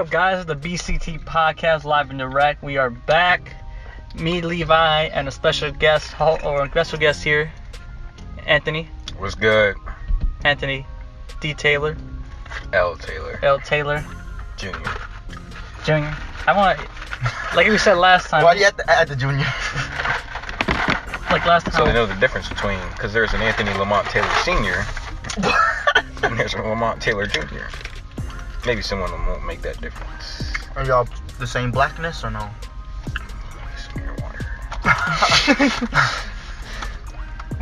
up, guys? The BCT podcast, live and direct. We are back. Me, Levi, and a special guest here, Anthony. What's good? Anthony D. Taylor. L. Taylor. L. Taylor. Junior. I want, like we said last time. Why do you have to add the junior? Like last time. So they know the difference between, because there's an Anthony Lamont Taylor Sr. and there's a Lamont Taylor Jr. Maybe someone won't make that difference. Are y'all the same blackness or no? Some your water.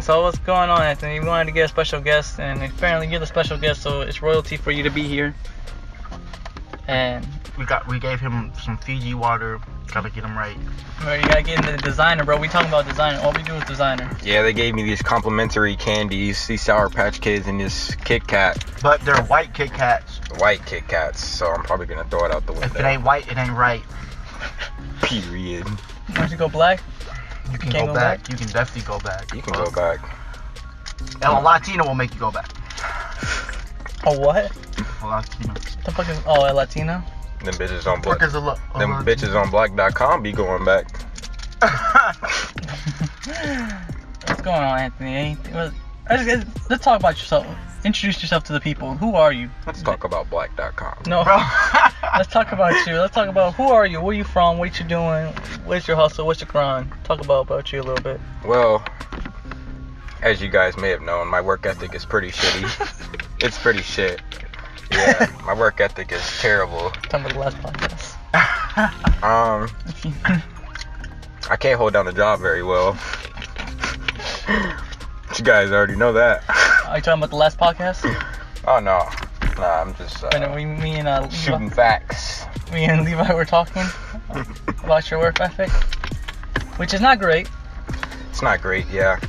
So what's going on, Anthony? We wanted to get a special guest, and apparently you're the special guest, so it's royalty for you to be here. And we gave him some Fiji water. Gotta get him right. you gotta get into the designer, bro. We talking about designer. All we do is designer. Yeah, they gave me these complimentary candies, these Sour Patch Kids and this Kit Kat. But they're white Kit Kats. White Kit Kats, so I'm probably gonna throw it out the window. If it ain't white, it ain't right. Period. Once you go black, You can Can't go go back. You can definitely go back. You can go back. El Latino will make you go back. oh what? El Latino. The fuck is a Latino? Them bitches on black. Fuck is a Them bitches on black.com be going back. What's going on, Anthony? Let's talk about yourself. Introduce yourself to the people. Who are you? Let's talk about black.com. No. Bro. Let's talk about you. Let's talk about who are you? Where you from? What you doing? What's your hustle? What's your grind? Talk about you a little bit. Well, as you guys may have known, my work ethic is pretty shitty. It's pretty shit. Yeah, my work ethic is terrible. Talking about the last podcast. I can't hold down a job very well. You guys already know that. Are you talking about the last podcast? Oh no, nah, I'm just When me and shooting facts. me and Levi were talking about your work ethic, which is not great. It's not great, yeah,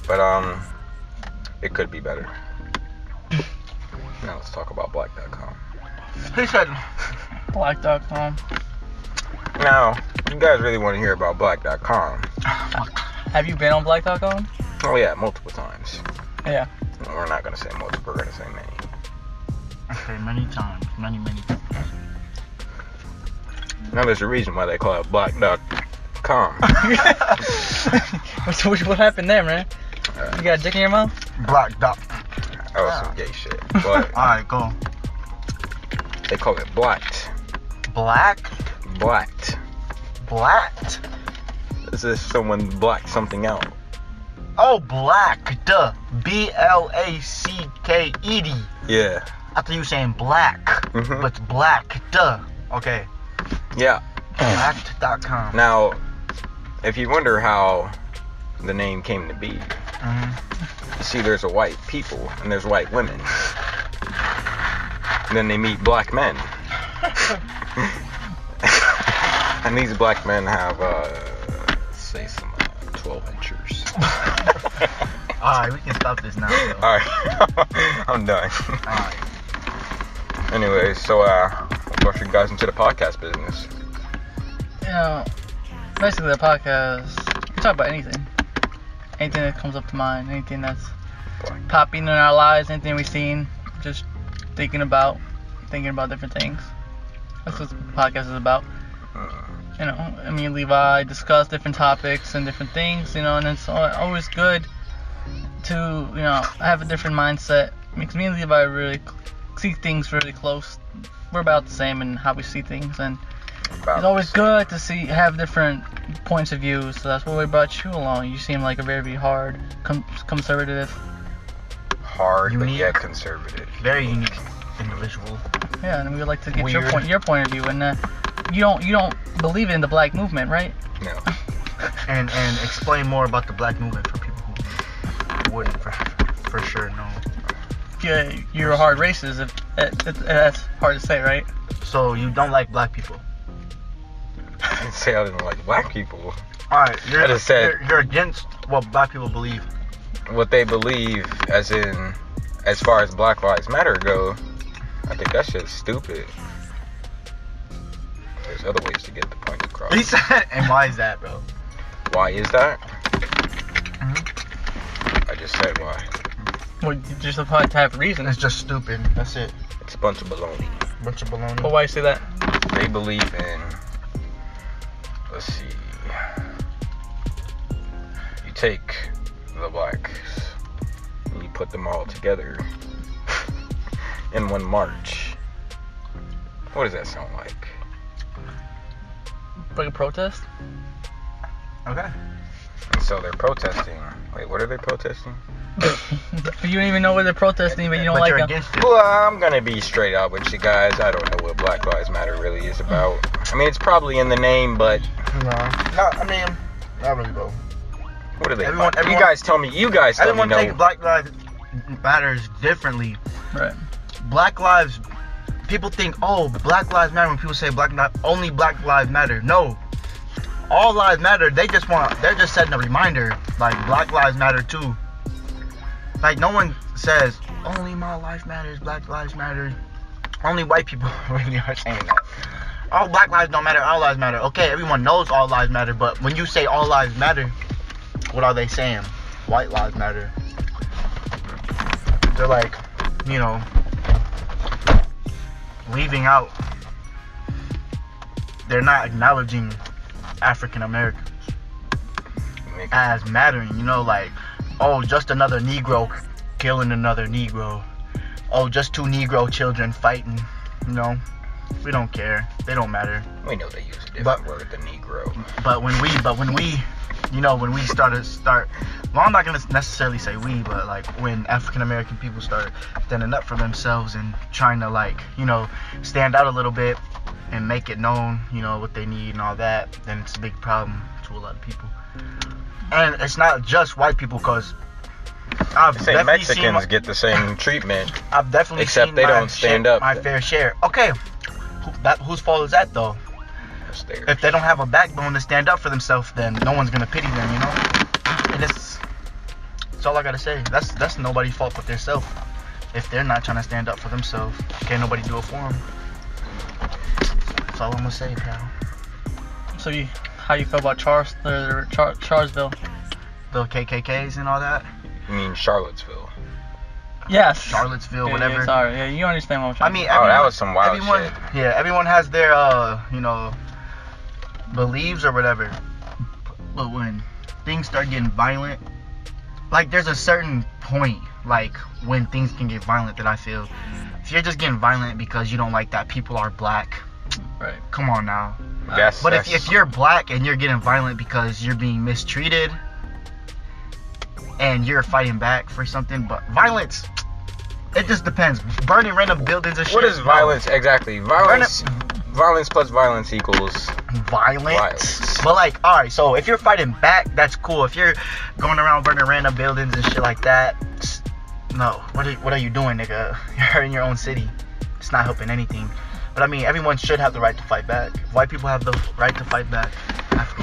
but it could be better. Now let's talk about black.com. He said, Black.com. Now, you guys really want to hear about black.com? Have you been on Black.com? Oh yeah, multiple times. Yeah. We're not gonna say multiple, we're gonna say many. okay, many times. Many times. Now there's a reason why they call it black.com. What happened there, man? You got a dick in your mouth? Black dot. That was some gay shit. But Alright, go. they call it blacked. Black? Blacked. Blacked? As if someone blacked something out. Oh, black. Duh. B-L-A-C-K-E-D. Yeah. I thought you were saying black. Mhm. But it's black. Duh. Okay. Yeah. Blacked.com. Now, if you wonder how the name came to be, you see there's a white people and there's white women. And then they meet black men. And these black men have, say some 12 inchers. Alright, we can stop this now. Alright, I'm done. Alright. Anyway, so, what brought you guys into the podcast business? You know, basically the podcast, we can talk about anything. Anything that comes up to mind, anything that's popping in our lives, anything we've seen, just thinking about different things. That's what the podcast is about. You know, I mean, Levi discuss different topics and different things, you know, and it's always good to, you know, have a different mindset. Because me and Levi really see things really close. We're about the same in how we see things, and it's always good to have different points of view. So that's why we brought you along. You seem like a very hard, conservative. Hard, but Unique. yet conservative. Very unique individual. Yeah, and we would like to get Weird. your point of view. And you don't believe in the black movement, right? No. And explain more about the black movement for people who wouldn't for sure know. Yeah, you're a hard racist. That's hard to say, right? So you don't like black people. I didn't say I didn't like black people. Alright, I just said you're against what black people believe. what they believe, as far as Black Lives Matter go. I think that shit's stupid. There's other ways to get the point across. He said, and why is that, bro? Why is that? I just said why. Well, you just have to have reason. It's just stupid. That's it. It's a bunch of baloney. Bunch of baloney. But why you say that? they believe in, let's see, you take the blacks and you put them all together in one march. What does that sound like? Like a protest? Okay. And so they're protesting. Wait, what are they protesting? You don't even know what they're protesting, but you don't But like you're them. against it. Well, I'm gonna be straight up with you guys. I don't know what Black Lives Matter really is about. I mean, it's probably in the name, but No, I mean, not really though. what are they? Everyone- about? everyone- you guys tell me. You guys tell me. Everyone No. takes Black Lives Matters differently. Right. Black lives, people think, oh, Black Lives Matter when people say only Black Lives Matter. No, all lives matter. They're just setting a reminder, like Black Lives Matter too. Like no one says only my life matters, Black Lives Matter. Only white people really are saying that. All Black lives don't matter, all lives matter. Okay, everyone knows all lives matter, but when you say all lives matter, what are they saying? White lives matter. They're like, you know, leaving out. They're not acknowledging African Americans as mattering. You know, like, oh, just another Negro killing another Negro. Oh, just two Negro children fighting. You know, we don't care. They don't matter. We know they use a different word than Negro. But when we, you know, when we start, well, I'm not gonna necessarily say we, but like when African American people start standing up for themselves and trying to, like, you know, stand out a little bit and make it known, you know, what they need and all that, then it's a big problem to a lot of people. And it's not just white people, because I've Say definitely Mexicans seen get the same treatment. I've definitely except seen they my don't stand up. my fair share. Okay, whose fault is that though? That's theirs. If they don't have a backbone to stand up for themselves, then no one's gonna pity them, you know. And that's all I gotta say. That's nobody's fault but themselves. If they're not trying to stand up for themselves, can't nobody do it for them. That's all I'm gonna say, pal. So how you feel about Charlottesville? The KKKs and all that. You mean Charlottesville? Yes. Charlottesville, Yeah, whatever. Yeah, sorry. Yeah, you understand what I'm trying I mean, Oh, that was some wild everyone, shit. yeah, everyone has their, you know, beliefs or whatever. But when things start getting violent, like, there's a certain point, like, when things can get violent that I feel. If you're just getting violent because you don't like that people are black, Right. come on now. But if you're black and you're getting violent because you're being mistreated and you're fighting back for something, but violence, it just depends. Burning random buildings and shit. what is violence exactly? Violence plus violence equals Violence. But like, alright, so if you're fighting back, that's cool. If you're going around burning random buildings and shit like that, no. What are you doing, nigga? You're hurting your own city. It's not helping anything. But I mean, everyone should have the right to fight back. White people have the right to fight back.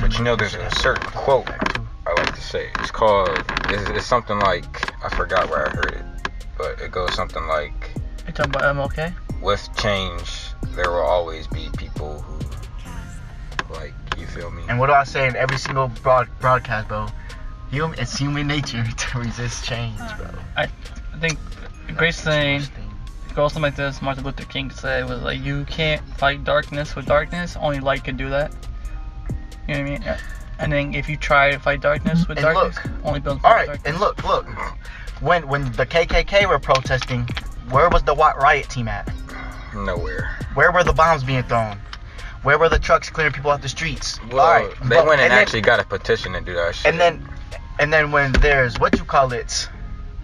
But you know, there's a certain quote I like to say. It's called, it's something like, I forgot where I heard it, but it goes something like, You talking about MLK? with change, there will always be people who, like, you feel me? And what do I say in every single broadcast, bro? It's human nature to resist change, bro. I think the greatest thing goes something like this. Martin Luther King said was like, you can't fight darkness with darkness. Only light can do that. You know what I mean? And then if you try to fight darkness with And darkness, look, only build Alright, darkness. and look. When the KKK were protesting, where was the riot team at? Nowhere. Where were the bombs being thrown? Where were the trucks clearing people off the streets? Well, Alright, they went and then- actually got a petition to do that shit. And then when there's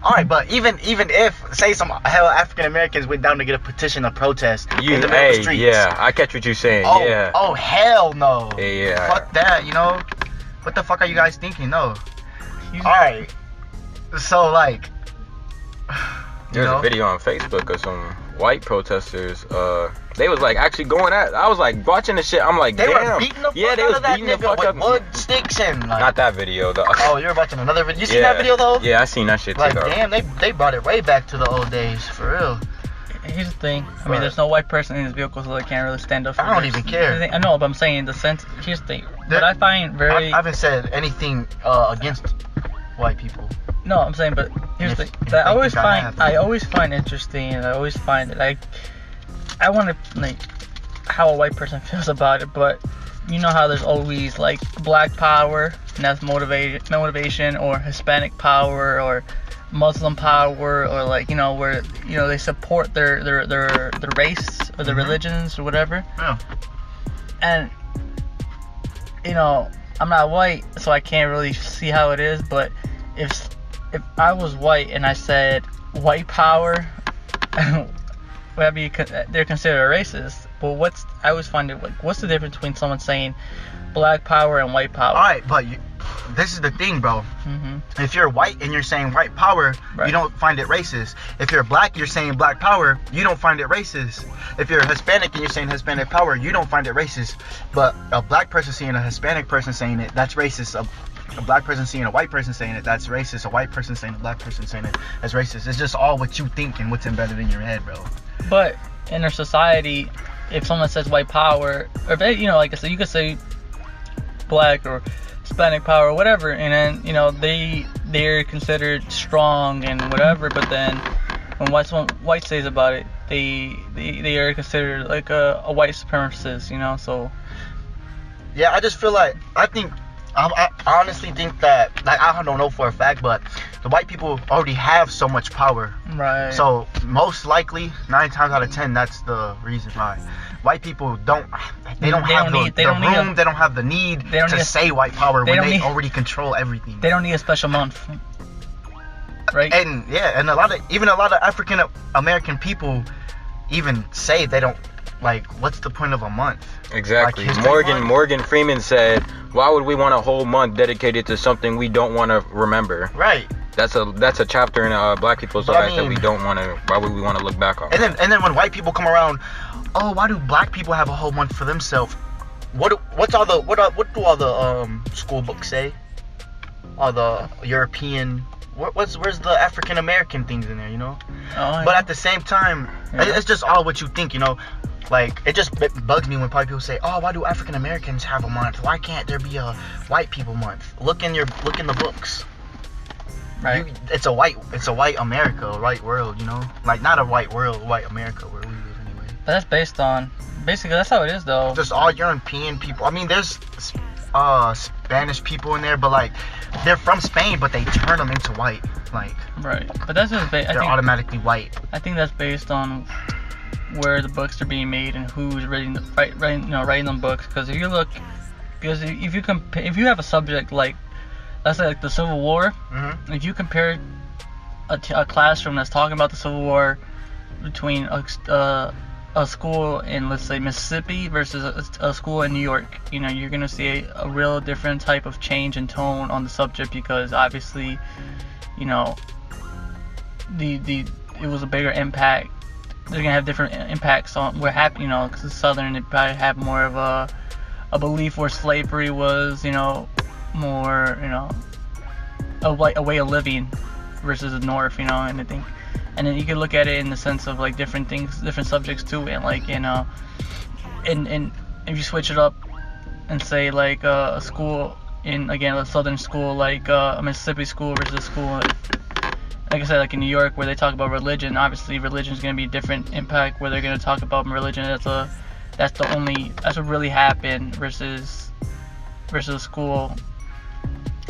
alright, but even if say some hell African Americans went down to get a petition to protest in the middle of the streets. Yeah, I catch what you're saying. Oh, yeah. oh hell no. Yeah. Fuck that, you know? What the fuck are you guys thinking? No. Alright. So like There's a video on Facebook of some white protesters. They was like actually going at. I was like watching the shit. I'm like, they damn. were beating the fuck yeah, they out was of that beating the nigga fuck with up. wood sticks and like. Not that video though. Oh, you're watching another video. You seen Yeah. that video though? Yeah, I seen that shit too. Like, though. damn, they brought it way back to the old days, for real. Here's the thing. I What? mean, there's no white person in this vehicle, so they can't really stand up for I don't this. even care. I know, but I'm saying in the sense. Here's the thing. What I find very. I haven't said anything against white people. No, I'm saying, but here's the If- thing. if That they I always think I find. have. I always find interesting, and I always find that I want to like. how a white person feels about it, but you know how there's always like black power, and that's motivation, or Hispanic power, or Muslim power, or like, you know, where, you know, they support their race or their religions or whatever. Yeah. And, you know, I'm not white, so I can't really see how it is, but if I was white and I said white power, they're considered racist. But I always find it like, what's the difference between someone saying black power and white power? Alright, but this is the thing, bro. Mm-hmm. If you're white and you're saying white power, Right. you don't find it racist. If you're black, you're saying black power, you don't find it racist. If you're Hispanic and you're saying Hispanic power, you don't find it racist. But a black person seeing a Hispanic person saying it, that's racist. A black person seeing a white person saying it, that's racist. A white person saying a black person saying it, that's racist. It's just all what you think and what's embedded in your head, bro. But in our society, if someone says white power, or if, you know, like I said, you could say black or Hispanic power or whatever, and then, you know, they're considered strong and whatever. But then when white says about it, they are considered like a white supremacist, you know. So Yeah, I just feel like, I honestly think that, like, I don't know for a fact, but the white people already have so much power. right. So most likely, 9 times out of 10, that's the reason why. White people don't have the room, they don't have the need to say white power when they already control everything. They don't need a special month, right? And yeah, and a lot of African American people even say they don't, like, what's the point of a month? Exactly. Like History Month? Morgan Freeman said, "Why would we want a whole month dedicated to something we don't want to remember?" Right. That's a chapter in Black People's But I lives that we mean- don't want to. Why would we want to look back on? And then when white people come around, oh, why do black people have a whole month for themselves? What do all the school books say? All the European, where's the African American things in there, you know? But at the same time, Yeah. it's just all what you think, you know? Like, it just bugs me when people say, oh, why do African Americans have a month? Why can't there be a white people month? Look in the books. Right. It's a white America, a white world, you know? Like, not a white world, a white America where we live anyway. But that's basically that's how it is, though. Just all European people. I mean, there's Spanish people in there, but like, they're from Spain, but they turn them into white. Like, Right. But that's just they're automatically white. I think that's based on where the books are being made and who's writing them books. Because if you have a subject like, let's say, like the Civil War, Mm-hmm. if you compare a classroom that's talking about the Civil War between a school in, let's say, Mississippi versus a school in New York, you know, you're gonna see a real different type of change in tone on the subject, because obviously, you know, it was a bigger impact. They're gonna have different impacts on what happened, you know, because the Southern, they probably have more of a belief where slavery was, you know, more, you know, a way of living versus the North, you know. And I think, and then you can look at it in the sense of like different things, different subjects too, and like, you know, and if you switch it up and say like a school in, again, a Southern school, like a Mississippi school versus a school like I said, like in New York, where they talk about religion, obviously religion is going to be a different impact, where they're going to talk about religion that's what really happened versus a school.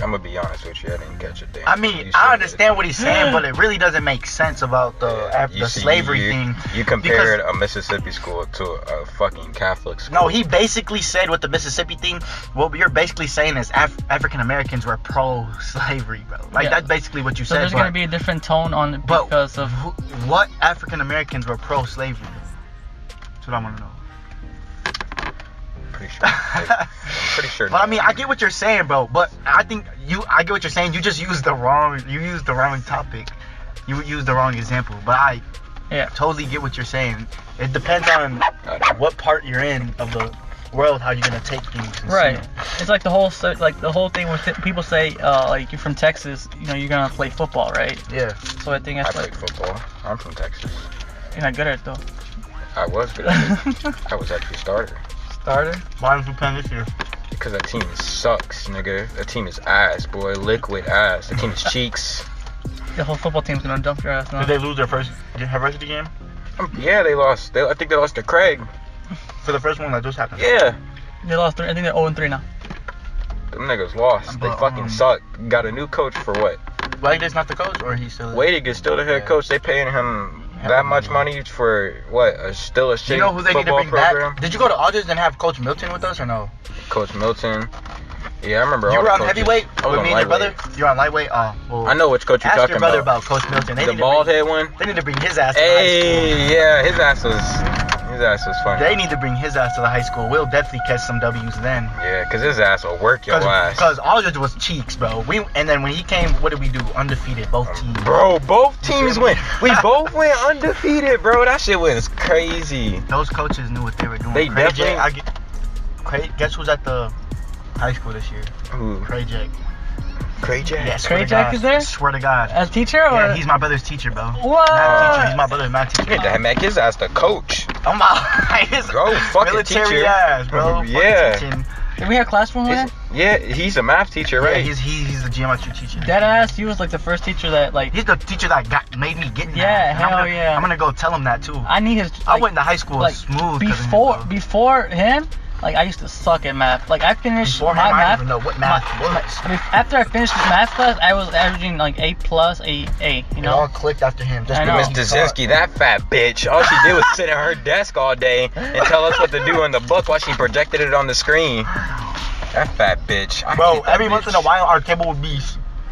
I'm gonna be honest with you, I didn't catch a damn. I mean, I understand what he's saying, but it really doesn't make sense about the slavery thing. You compared a Mississippi school to a fucking Catholic school. No, he basically said with the Mississippi thing, what you're basically saying is African Americans were pro-slavery, bro. Like, that's basically what you So said. there's going to be a different tone on it because of what African Americans were pro-slavery. That's what I want to know. Pretty sure. But I mean, I get what you're saying, bro. But I think I get what you're saying. You just used the wrong topic. You used the wrong example. But I totally get what you're saying. It depends on what part you're in of the world, how you're gonna take things. Right. It's like the whole thing when people say like you're from Texas, you know, you're gonna play football, right? Yeah. So I think that's I play football. I'm from Texas. You're not good at it though. I was good at it. I was actually starter. Starter? Why did you play this year? Because that team sucks, nigga. That team is ass, boy. Liquid ass. That team is cheeks. The whole football team's gonna dump your ass now. Did they lose their first varsity game? Yeah, they lost. I think they lost to Craig. For the first one that just happened. Yeah. They lost 3. I think they're 0-3 now. Them niggas lost. They But, fucking suck. Got a new coach for what? Wade's not the coach, or he's still. Wadig is still the head coach. They paying him that much money for what? Still a shitty You know who they need to football bring program? back? Did you go to Aldridge and have Coach Milton with us or no? Coach Milton. Yeah, I remember You all were the on coaches. heavyweight I was with on me and your lightweight. brother. You're on lightweight. Oh, well. I know which coach you're Ask talking your brother about. Coach Milton. They The need to bald bring, head one. They need to bring his ass to the high school. Hey, yeah, his ass was funny. They need to bring his ass to the high school. We'll definitely catch some W's then. Yeah, cause his ass will work your ass. Because Aldridge was cheeks, bro. And then when he came, what did we do? Undefeated, both teams. Bro, both teams went. We both went undefeated, bro. That shit was crazy. Those coaches knew what they were doing. They definitely. Guess who's at the high school this year? Who? Craig Jack. Craig Jack? Yeah, Craig Jack is there? Swear to God. As teacher or? Yeah, he's my brother's teacher, bro. What? Math teacher. He's my brother's math teacher. You had to make his ass the coach. Oh my. His Bro, fucking military teacher. ass, bro. Yeah. Fucking teaching. Did we have classroom with him? Yeah, he's a math teacher, Yeah, right? he's the geometry teacher. Dead ass. He was like the first teacher that like. He's the teacher that made me get in Yeah, that. hell yeah. I'm gonna go tell him that too. I need his. I like, went to high school like smooth. before him. Like I used to suck at math. Like I finished Before my him, I math. didn't even know what math was. After I finished math class, I was averaging like A+, A. You It know. all clicked after him. Just I know. Miss Dazinski, that fat bitch. All she did was sit at her desk all day and tell us what to do in the book while she projected it on the screen. That fat bitch. I Bro, hate that every once in a bitch. while our table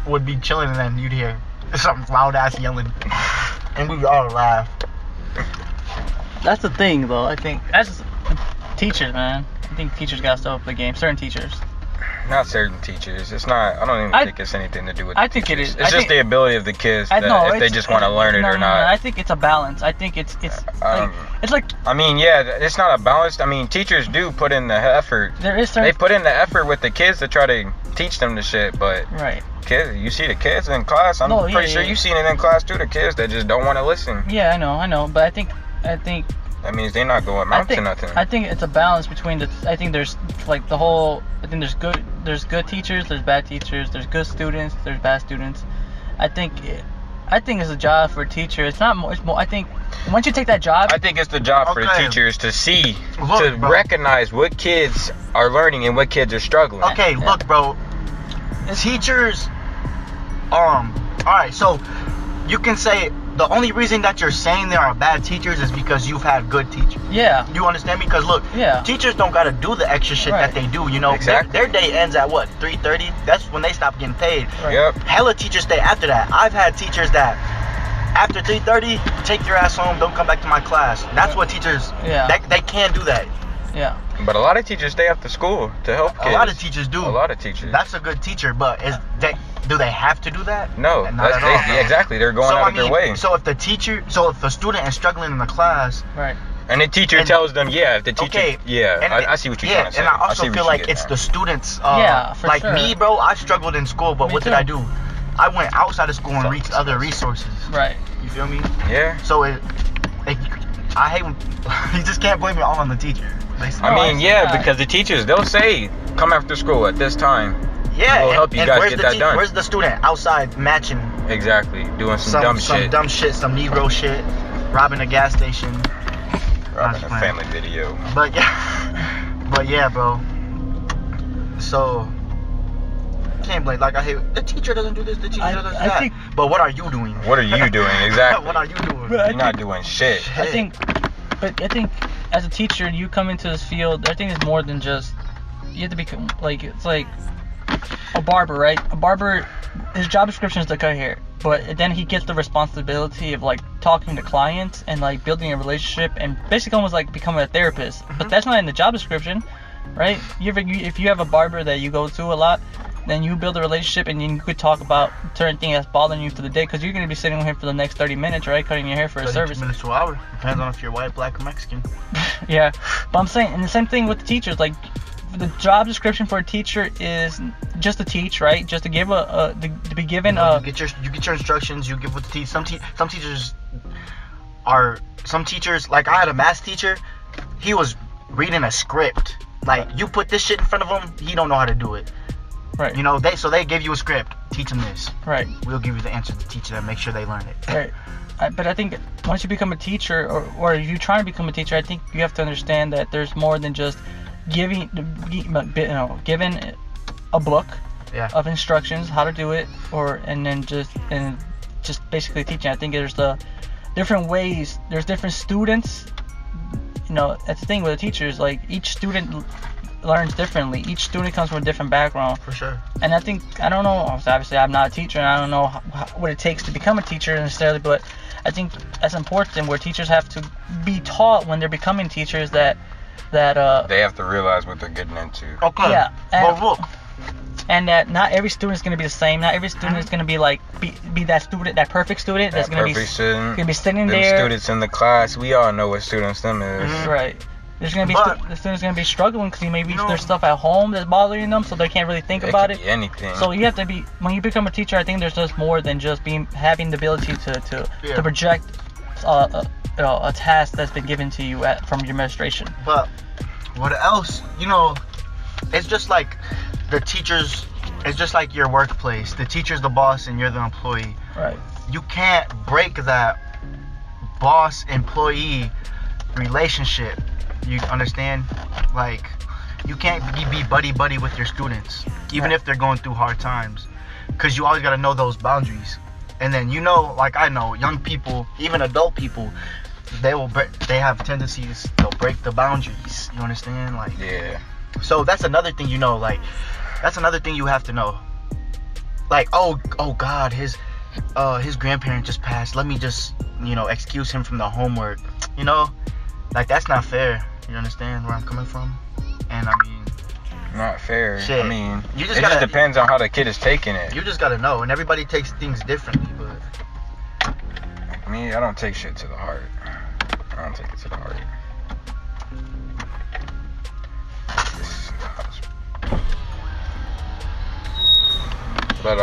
would be chilling and then you'd hear some loud ass yelling, and we would all laugh. That's the thing, though. I think that's just teachers, man. I think teachers got to step up the game. Certain teachers. Not certain teachers. It's not. I don't even think it's anything to do with. I the think it teachers. is. It's I just think- the ability of the kids. I That know. if they just want to learn it or not. I think it's a balance. I think it's like I mean, yeah, it's not a balance. I mean, teachers do put in the effort. there is They certain. put in the effort with the kids to try to teach them the shit, but Right. kids, you see the kids in class. I'm No, yeah, pretty sure yeah. you've seen it in class too. The kids that just don't want to listen. Yeah, I know. But I think. That means they're not going I amount to think, nothing. I think it's a balance between the. I think there's like the whole. I think there's good teachers, there's bad teachers, there's good students, there's bad students. I think it's a job for a teacher. It's not more. It's more. I think once you take that job. I think it's the job for the Okay. teachers to see, Look, to bro. recognize what kids are learning and what kids are struggling. Okay, Yeah. look, bro. Teachers, all right, so you can say the only reason that you're saying there are bad teachers is because you've had good teachers. Yeah. You understand me? Because look, Yeah. teachers don't gotta do the extra shit Right. that they do. You know, Exactly. their day ends at what, 3:30? That's when they stop getting paid. Right. Yep. Hella teachers stay after that. I've had teachers that after 3:30, take your ass home, don't come back to my class. That's what teachers. Yeah. They can't do that. Yeah. But a lot of teachers stay after school to help kids. A lot of teachers do. A lot of teachers. That's a good teacher, but do they have to do that? No, Not at all. yeah, exactly. They're going out of their way. So if the student is struggling in the class, Right. And the teacher and- tells them, yeah, if the teacher, okay, yeah, and I see what you're yeah, trying to say. and I also see what feel you're like getting it's at. the students. Yeah, for like sure. me, bro. I struggled in school, but Me what did too. I do? I went outside of school and Fuck reached this other guy. resources. Right. You feel me? Yeah. So I hate when you just can't blame it all on the teacher. Basically. I No, mean, I see yeah, that. because the teachers, they'll say, come after school at this time. Yeah, We'll help you and guys where's get the that done. Where's the student outside matching Exactly. Doing some dumb shit. dumb shit, some Negro shit, robbing a gas station. Robbing Nah, a man. family video. But yeah, bro. So can't blame. Like I hate the teacher doesn't do this, the teacher doesn't do I that. think- But what are you doing? What are you doing? Exactly. What are you doing? But I You're not doing shit. I think as a teacher, you come into this field. I think it's more than just you have to become like it's like a barber, right? A barber, his job description is to cut hair, but then he gets the responsibility of like talking to clients and like building a relationship and basically almost like becoming a therapist. But that's not in the job description, right? If you have a barber that you go to a lot, then you build a relationship and then you could talk about certain things that's bothering you for the day because you're going to be sitting with him for the next 30 minutes, right? Cutting your hair for a 30 service. minutes to an hour. Depends on if you're white, black, or Mexican. Yeah, but I'm saying, and the same thing with the teachers. Like, the job description for a teacher is just to teach, right? Just to give to be given You get your instructions. You give what to teach. Some teachers like I had a math teacher. He was reading a script. Like you put this shit in front of him, he don't know how to do it. Right. You know, they give you a script. Teach them this. Right. We'll give you the answer to teach them. Make sure they learn it. Right. But I think once you become a teacher, or if you're trying to become a teacher, I think you have to understand that there's more than just giving a book of instructions how to do it, and just basically teaching. I think there's the different ways. There's different students. You know, that's the thing with the teachers. Like, each student learns differently. Each student comes from a different background. For sure. And I don't know. Obviously, I'm not a teacher, and I don't know what it takes to become a teacher necessarily. But I think that's important, where teachers have to be taught when they're becoming teachers that they have to realize what they're getting into. Okay. Yeah. And that not every student is going to be the same. Not every student is going to be like be that student, that perfect student that's going to be sitting there. Students in the class, we all know what students them is. Mm-hmm. Right. There's going to be the students going to be struggling because maybe there's stuff at home that's bothering them, so they can't really think about it. Anything. So you have to be, when you become a teacher, I think there's just more than just having the ability to project a task that's been given to you from your administration. But what else? You know, it's just like the teachers. It's just like your workplace. The teacher's the boss and you're the employee. Right. You can't break that boss-employee relationship. You understand? Like, you can't be buddy-buddy with your students, even if they're going through hard times. Because you always got to know those boundaries. And then, you know, like I know, young people, even adult people, they have tendencies, they'll break the boundaries. You understand? Like, yeah. So that's another thing, you know, like, that's another thing you have to know. Like, oh God, his grandparent just passed. Let me just, you know, excuse him from the homework. You know, like, that's not fair. You understand where I'm coming from? And I mean, not fair. Shit. I mean, just just depends on how the kid is taking it. You just gotta know, and everybody takes things differently. But me, I don't take shit to the heart. I don't take it to the heart. But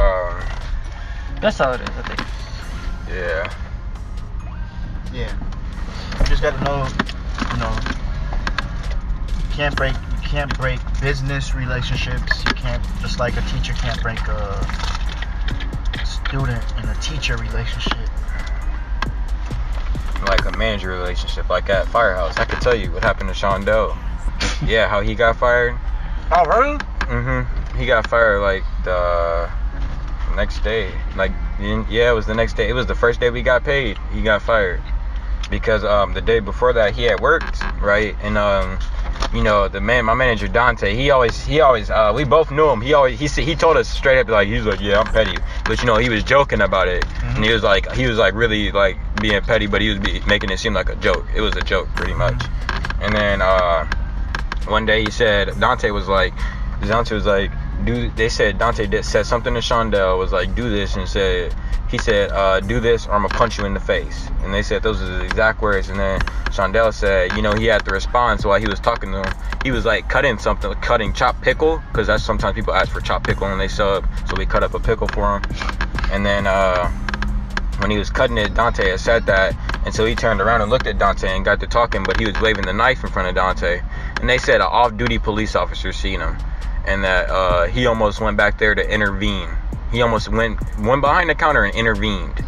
that's how it is, I think. Yeah. You just gotta know, you know, you can't break business relationships. You can't, just like a teacher can't break a student and a teacher relationship. Like a manager relationship, like at Firehouse. I could tell you what happened to Shondell. Yeah, how he got fired. Oh, really? Mm-hmm. He got fired like the next day. Like, yeah, it was the next day. It was the first day we got paid. He got fired because the day before that he had worked, right? And you know, my manager Dante, he always we both knew him. He told us straight up, like, he's like, yeah, I'm petty, but you know, he was joking about it. Mm-hmm. And he was like really like being petty, but he was making it seem like a joke. It was a joke pretty much. And then one day he said, Dante was like, Dante said something to Shondell, was like, do this, and he said, do this or I'm gonna punch you in the face. And they said those are the exact words. And then Shondell said, you know, he had to respond. So while he was talking to him, he was like cutting chopped pickle, because that's sometimes people ask for chopped pickle when they sub. So we cut up a pickle for him. And then when he was cutting it, Dante had said that, and so he turned around and looked at Dante and got to talking, but he was waving the knife in front of Dante. And they said an off-duty police officer seen him, and that he almost went back there to intervene. He almost went behind the counter and intervened.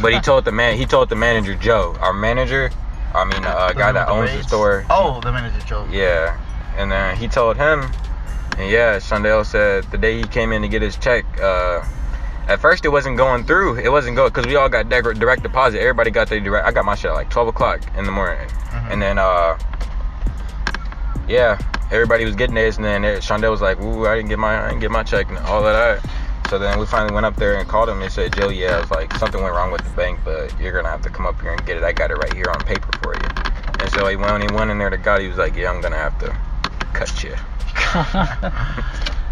But he told the manager Joe, our manager, guy that owns the store. Oh, the manager Joe. Yeah, and then he told him, and yeah, Shondell said the day he came in to get his check, at first it wasn't going through. It wasn't going, because we all got direct deposit. Everybody got their direct. I got my shit at like 12 o'clock in the morning. Mm-hmm. And then yeah, everybody was getting this, and then Shondell was like, ooh, I didn't get my check and all of that. So then we finally went up there and called him and said, Joe, yeah, it's like something went wrong with the bank, but you're gonna have to come up here and get it. I got it right here on paper for you. And so when he went in there to God, he was like, yeah, I'm gonna have to cut you.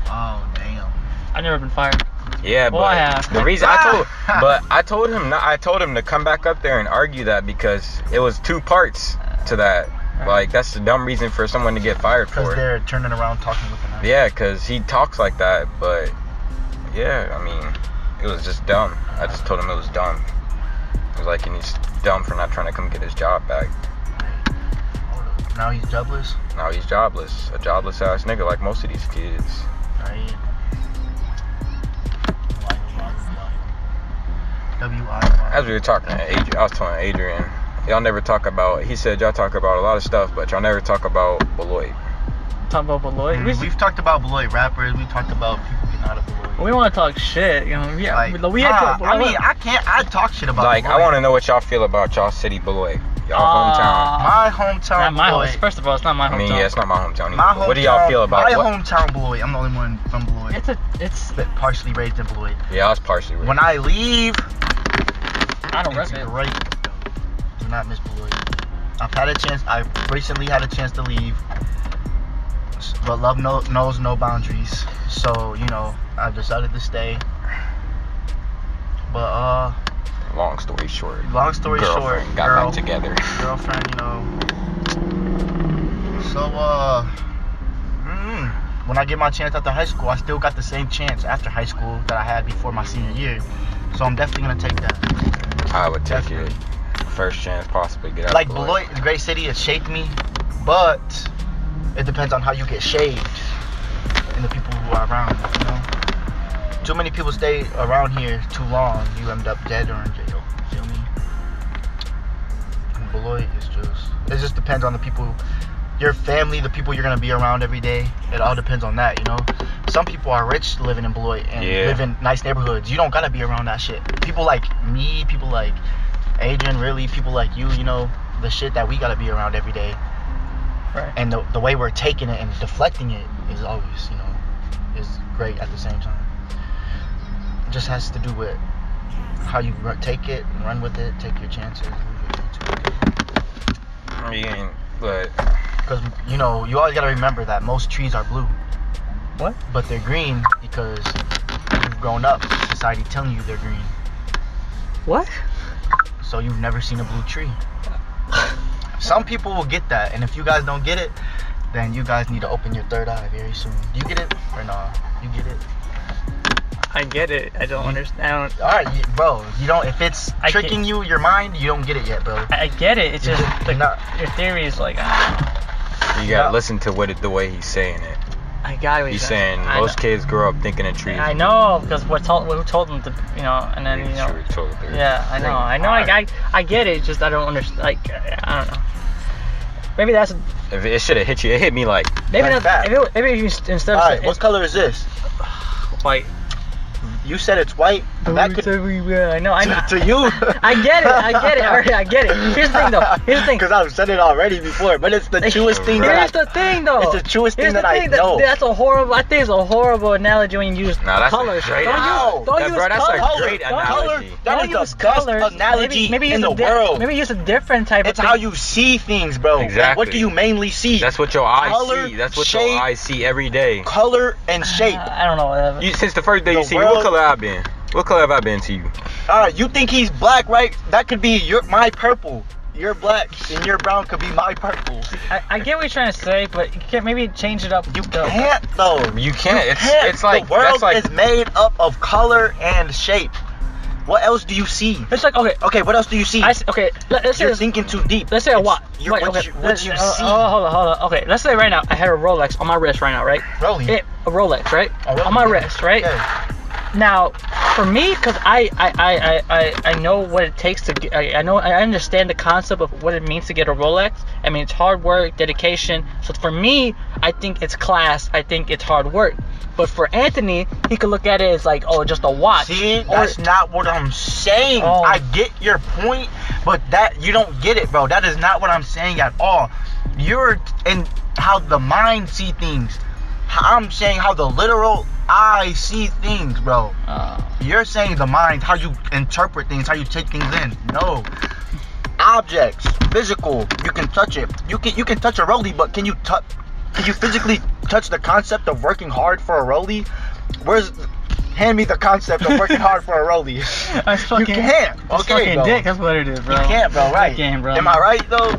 Oh, damn. I've never been fired. Yeah, well, but I have. The reason I told him to come back up there and argue that, because it was two parts to that. Like, that's the dumb reason for someone to get fired for. Because they're turning around talking with him. Yeah, because he talks like that, but yeah, I mean, it was just dumb. I just told him it was dumb. It was like, and he's dumb for not trying to come get his job back. Now he's jobless? Now he's jobless. A jobless ass nigga like most of these kids. Right. W-I-Y. As we were talking to Adrian, I was telling Adrian, y'all never talk about. He said y'all talk about a lot of stuff, but y'all never talk about Beloit. Talk about Beloit. We've talked about Beloit rappers. We've talked about people getting out of Beloit. We want to talk shit, you know. Yeah, Like, I talk shit about Like, Beloit. I want to know what y'all feel about y'all city, Beloit. Y'all hometown. My hometown Not my Beloit. home. First of all, it's not my hometown. I mean, yeah, it's not my hometown either. My but what do y'all feel about my what? hometown Beloit? I'm the only one from Beloit. It's. But partially raised in Beloit. Yeah, I was partially right. When I leave, I don't it's rep it. great. Do not miss Beloit. I recently had a chance to leave, but love knows no boundaries. So, you know, I decided to stay. But Long story short. Girlfriend got back together. Girlfriend, you know. So when I get my chance after high school, I still got the same chance after high school that I had before my senior year. So I'm definitely gonna take that. I would take Definitely. it. First chance, possibly get out. Like of Beloit is a great city. It shaped me, but it depends on how you get shaped and the people who are around. You know, too many people stay around here too long. You end up dead or in jail. Feel me? And Beloit is it just depends on the people, your family, the people you're gonna be around every day. It all depends on that. You know, some people are rich living in Beloit and live in nice neighborhoods. You don't gotta be around that shit. People like me, people like Adrian, really, people like you, you know, the shit that we gotta be around every day. Right. And the way we're taking it and deflecting it is always, you know, is great at the same time. It just has to do with how you take it and run with it, take your chances. I mean, but Because, you know, you always gotta remember that most trees are blue. What? But they're green because you've grown up, society telling you they're green. What? So you've never seen a blue tree. Some people will get that, and if you guys don't get it, then you guys need to open your third eye very soon. Do you get it or nah? You get it? I get it. I don't understand. All right, bro. You don't. If it's I tricking you, your mind, you don't get it yet, bro. I get it. It's You're just just like not- your theory is like you gotta No. listen to the way he's saying it. I got what He's you're saying I most know. kids grow up thinking in trees. I know because who told them to, you know, and then you know. Yeah, I know. I get it. Just I don't understand. Like I don't know. Maybe that's If it should have hit you, it hit me like. maybe Like that's that. maybe you instead All of right, what color is this? white. You said it's white. That could I know. to you. I get it. Alright, I get it. Here's the thing, though. Here's the thing. Because I've said it already before, but it's the truest thing that Here's the thing, though. It's the truest thing Here's that the I thing, know. That's a horrible. I think it's a horrible analogy when you use Nah, that's a colors. great Don't analogy. use, don't That- use bro, that's a colors. great Don't analogy. use- That don't is the use best colors. analogy maybe in use the world. Maybe use a different type It's of how thing. you see things, bro. Exactly. What do you mainly see? That's what your eyes Color, see. That's what shape, your eyes see every day. color and shape. I don't know. Whatever. Since the first day you The see me, what world- color I been? What color have I been to you? Alright, you think he's black, right? That could be my purple. Your black and your brown could be my purple. I get what you're trying to say, but you can't maybe change it up. You can't though. You can't. It's like the world that's like is made up of color and shape. What else do you see? It's like okay. Okay, what else do you see? Okay. Let's say You're this. thinking too deep. Let's say a It's watch. your- Wait, what okay. you see. Hold on. Okay, let's say right now I had a Rolex on my wrist right now, right? Rolling. A Rolex, right? Oh, really? On my wrist, right? Okay. Now, for me, because I know what it takes to get, I understand the concept of what it means to get a Rolex. I mean, it's hard work, dedication. So for me, I think it's class. I think it's hard work. But for Anthony, he could look at it as like, oh, just a watch. See, that's not what I'm saying. Oh. I get your point, but that you don't get it, bro. That is not what I'm saying at all. You're in how the mind see things. I'm saying how the literal eye see things, bro. You're saying the mind, how you interpret things, how you take things in. No. Objects, physical, you can touch it. You can touch a rollie, but can you physically touch the concept of working hard for a rollie? Hand me the concept of working hard for a rollie. You can't. It's Okay, fucking bro. dick. That's what it is, bro. You can't, bro. Right? Can't, bro. Am I right though?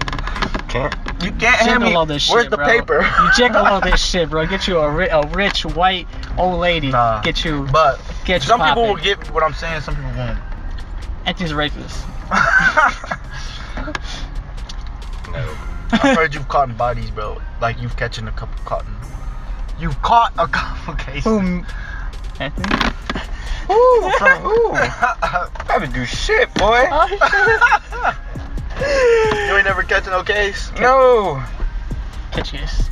can't. You can't hand me. Jiggle all this shit, Where's the bro. paper? You jiggle all this shit, bro. Get you a rich white old lady. Nah. Get you. But Get you some people poppin'. will get what I'm saying. Some people won't. Anthony's a rapist. No. I've heard you've caught bodies, bro. Like you've catching a couple cotton. You've caught a couple cases. Who? Anthony? Who? From who? I haven't do shit, boy. You ain't never catching no case? No. Catch yes.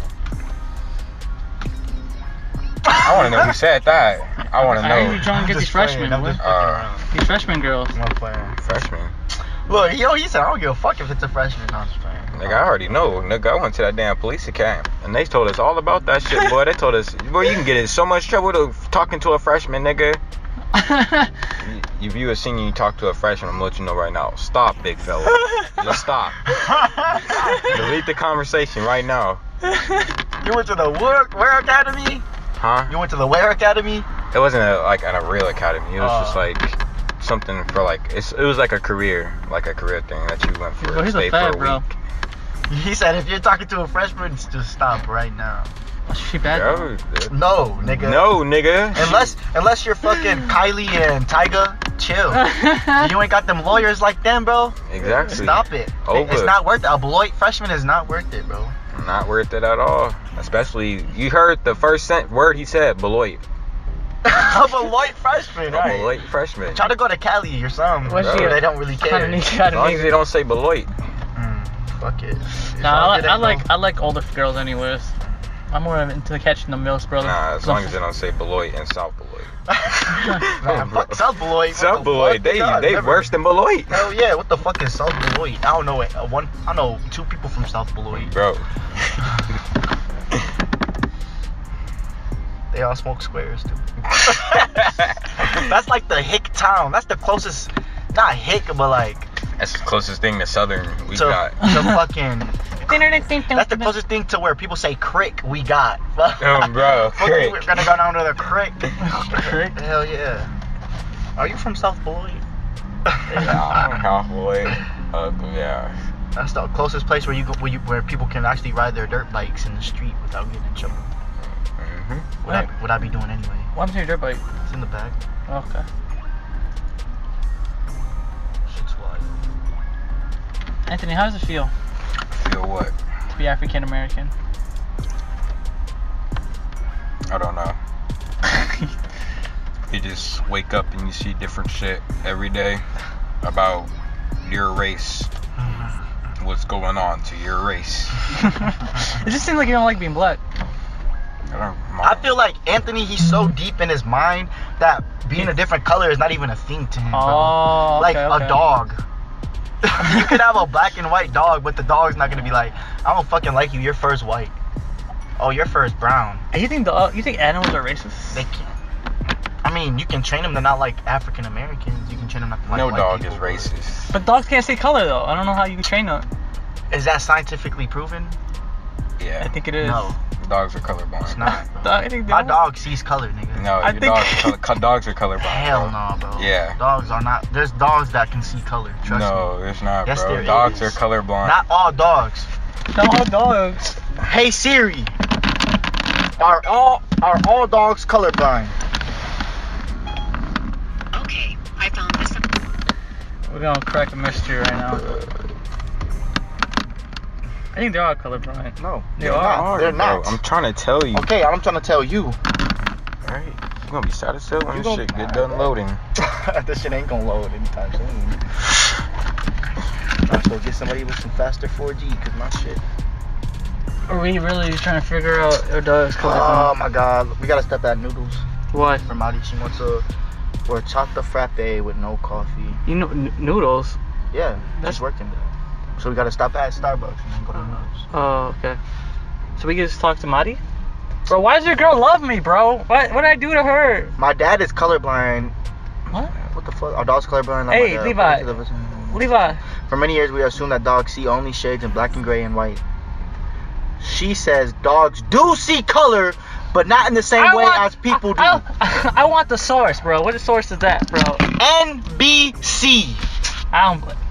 I want to know who said that. I want to I know. ain't trying to get these freshmen. I'm boy. just fucking around. These freshman girls. I'm playing. Freshman. Look, he said, I don't give a fuck if it's a freshman. No, I'm just playing. Nigga, I already know. Nigga, I went to that damn police academy, and they told us all about that shit, boy. They told us, boy, you can get in so much trouble to talking to a freshman, nigga. If you a senior, you talk to a freshman, I'm gonna let you know right now. Stop, big fella. Just stop. Delete the conversation right now. You went to the Where Academy? Huh? You went to the Where Academy? It wasn't like at a real academy. It was just like something for like it was like a career thing that you went for. Well, he's a stay fad, for a bro. week. He said if you're talking to a freshman, just stop right now. She bad. Yo, No, nigga. no, nigga. Unless you're fucking Kylie and Tyga, chill. You ain't got them lawyers like them, bro. Exactly. Stop it. Over. It's not worth it. A Beloit freshman is not worth it, bro. Not worth it at all. Especially you heard the first word he said, Beloit. A Beloit freshman, A right? Beloit freshman. Try to go to Cali or something. What's Bro, she- they don't really care. As long as they don't say Beloit. Fuck it. Nah, I like older girls anyways. I'm more into catching the milfs, brother. Nah, as long as they don't say Beloit and South Beloit. Nah, fuck South Beloit. South Beloit, they worse than Beloit. Hell yeah, what the fuck is South Beloit? I don't know it. I know 2 people from South Beloit. Bro. They all smoke squares too. That's like the hick town. That's the closest, not hick, but like That's the closest thing to Southern we to, got. to fucking. That's the closest thing to where people say crick we got. Bro, Fuck you, we're gonna go down to the crick. Crick? Hell yeah. Are you from South Beloit? Yeah, halfway. Yeah. That's the closest place where where people can actually ride their dirt bikes in the street without getting in trouble. Mm-hmm. What I be doing anyway? What happened to your dirt bike? It's in the back. Okay. Shit's wild. Anthony, how does it feel Feel what? to be African American? I don't know. You just wake up and you see different shit every day about your race. What's going on to your race? It just seems like you don't like being black. I feel like Anthony, he's so deep in his mind that being a different color is not even a thing to him. Bro. Oh, Like okay. a dog. You could have a black and white dog, but the dog's not gonna be like, I don't fucking like you. Your fur's white. Oh, your fur is brown. You think animals are racist? They can't. I mean, you can train them to not like African Americans. You can train them not to like No white dog people, is but- racist. But dogs can't see color though. I don't know how you can train them. Is that scientifically proven? Yeah. I think it is. No, Dogs are colorblind. it's not. Bro. I think My dog sees color, nigga. No, I your think- dogs are colorblind. Hell bro. no, bro. Yeah. Dogs are not. There's dogs that can see color. Trust me. No, it's not, Yes, bro. there Dogs is. are colorblind. Not all dogs. No dogs. Hey Siri. Are all dogs colorblind? Okay, I found this. We're gonna crack a mystery right now. I think they're all colorblind. No, They they're are. not. They're Bro, not. I'm trying to tell you. Okay, I'm trying to tell you. Alright. You're gonna be satisfied when You this gonna- shit get done loading. This shit ain't gonna load anytime soon. Trying to go get somebody with some faster 4G, cause my shit. Are we really trying to figure out our dog's Oh colorblind? my god, we gotta step at Noodles Why? for Madi. She wants a horchata frappe with no coffee. You know, noodles. Yeah, That's- that's working. So we gotta stop at Starbucks and then go to Noodles. Oh, okay. So we can just talk to Madi? Bro, why does your girl love me, bro? What did I do to her? My dad is colorblind. What? What the fuck? Our dog's colorblind. Like Hey, my dad. Levi. Levi. For many years, we assumed that dogs see only shades in black and gray and white. She says dogs do see color, but not in the same way as people do. I want the source, bro. What source is that, bro? NBC.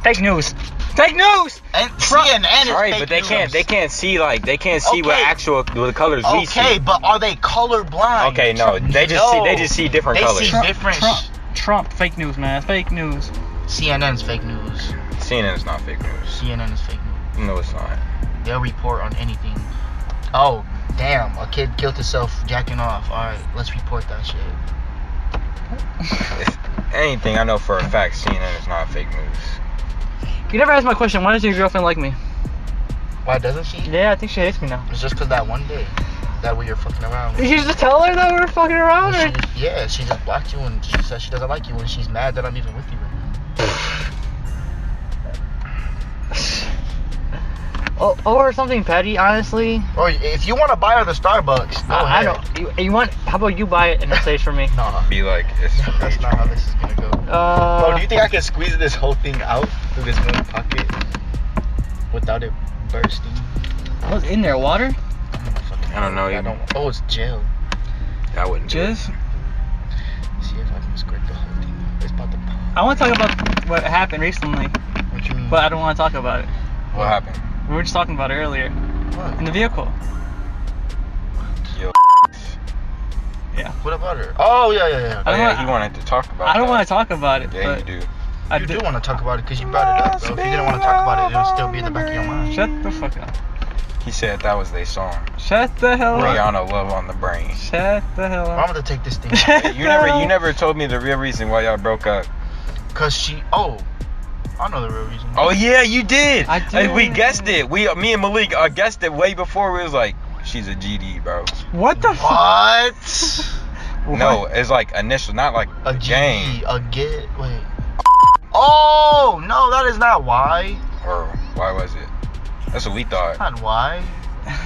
Fake news. Fake news! And CNN is Right, fake but they news. can't see what Okay. actual the colors we see. Okay, but are they colorblind? Okay, no, they just see different They colors. see different. Trump. Fake news, man. Fake news. CNN's fake news. CNN is not fake news. CNN is fake news. No, it's not. They'll report on anything. Oh, damn! A kid killed himself jacking off. All right, let's report that shit. Anything I know for a fact, CNN is not fake news. You never asked my question. Why does your girlfriend like me? Why doesn't she? Yeah, I think she hates me now. It's just because that one day that we were fucking around. Did you just tell her that we were fucking around? Or? She just blocked you and she says she doesn't like you and she's mad that I'm even with you right now. Or something petty, honestly. Or if you want to buy her the Starbucks, go I ahead. don't. You want? How about you buy it and it stays for me? Nah. Be like, it's That's not how this is gonna go. Bro, do you think I can squeeze this whole thing out through this one pocket without it bursting? What's in there? Water? I don't know. I don't. Oh, it's gel. I wouldn't. do it. Jizz? See if I can squirt the whole thing. It's about to pop. I want to talk about what happened recently, What you mean? but I don't want to talk about it. What happened? We were just talking about it earlier What? in the vehicle. Yo. Yeah. What about her? Oh yeah. I Oh, don't yeah, wanna- he wanted to talk about. I don't that. want to talk about it. Yeah, but you do. I You do want to talk about it because you brought it up, bro. If you didn't want to talk about it, it'll still be in the back of your mind. Shut the fuck up. He said that was their song. Shut the hell up. Rihanna, Love on the Brain. Shut the hell I'm up. gonna take this thing. You never told me the real reason why y'all broke up. Cause she. Oh, I know the real reason. Oh yeah, you did. I did. We guessed it. Me and Malik guessed it way before. We was like, she's a GD, bro. What the fuck? What? No, it's like initial, not like A gang. G. A get. Wait. Oh no, that is not why. Or why was it? That's what we thought. Not why.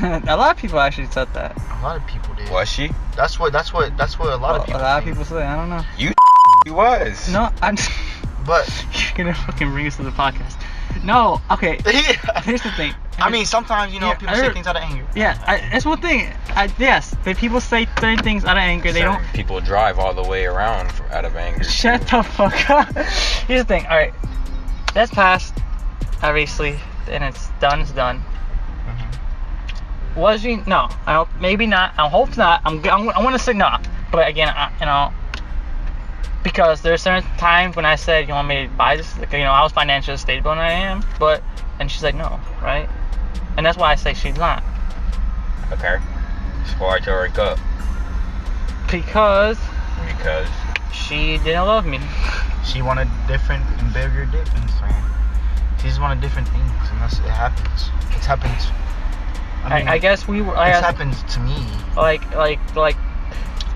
A lot of people actually said that. A lot of people did. Was she? That's what a lot of people. A lot of think. people say. I don't know. He was. No, I'm. But You're gonna fucking bring us to the podcast. No. Okay. Here's the thing. I mean, sometimes Yeah, people say things out of anger. Yeah, that's one thing. Yes, but people say certain things out of anger. They don't. People drive all the way around out of anger. Shut too. the fuck up. Here's the thing. All right, that's past, obviously, and it's done. It's done. Was she? No. I hope maybe not. I hope not. I want to say no. But again, because there's certain times when I said, you want me to buy this? Like, I was financially stable and I am. And she's like, no, right? And that's why I say she's not. Okay. Why'd you break up? Because Because. she didn't love me. She wanted different and bigger dick, and so she just wanted different things, and it happens. It's happened. I guess we were. It's happened to me. Like.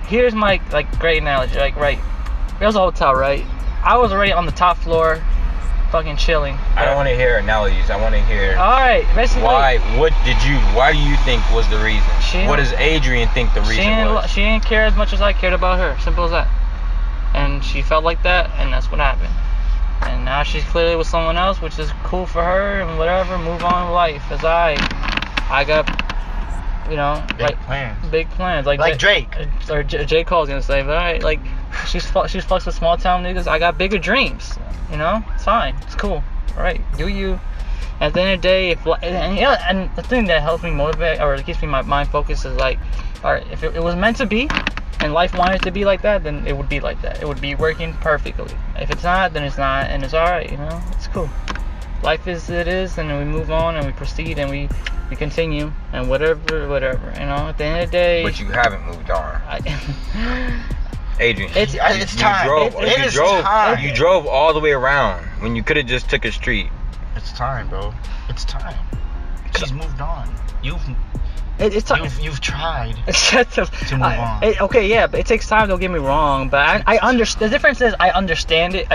Here's my great analogy. Like, right, it was a hotel, right? I was already on the top floor, fucking chilling. I don't want to hear analogies. I want to hear. All right, basically. Why do you think was the reason? What does Adrian think the reason was? She didn't care as much as I cared about her. Simple as that. And she felt like that, and that's what happened. And now she's clearly with someone else, which is cool for her, and whatever. Move on with life. As I got, big plans. Like Drake. Or J. Cole's gonna say, but alright, like she's fucks with small town niggas. I got bigger dreams. It's fine. It's cool. Alright, do you? At the end of the day, and the thing that helps me motivate or keeps me my mind focused is like, alright, if it was meant to be, and life wanted it to be like that, then it would be like that. It would be working perfectly. If it's not, then it's not, and it's alright. It's cool. Life is it is, and we move on and we proceed and we continue and whatever. At the end of the day. But you haven't moved on. Adrian, It's time. Time. You drove all the way around when you could have just took a street. It's time, bro. It's time. She's moved on. It's time. You've tried to move on. Okay, yeah, but it takes time. Don't get me wrong, but I understand. The difference is I understand it,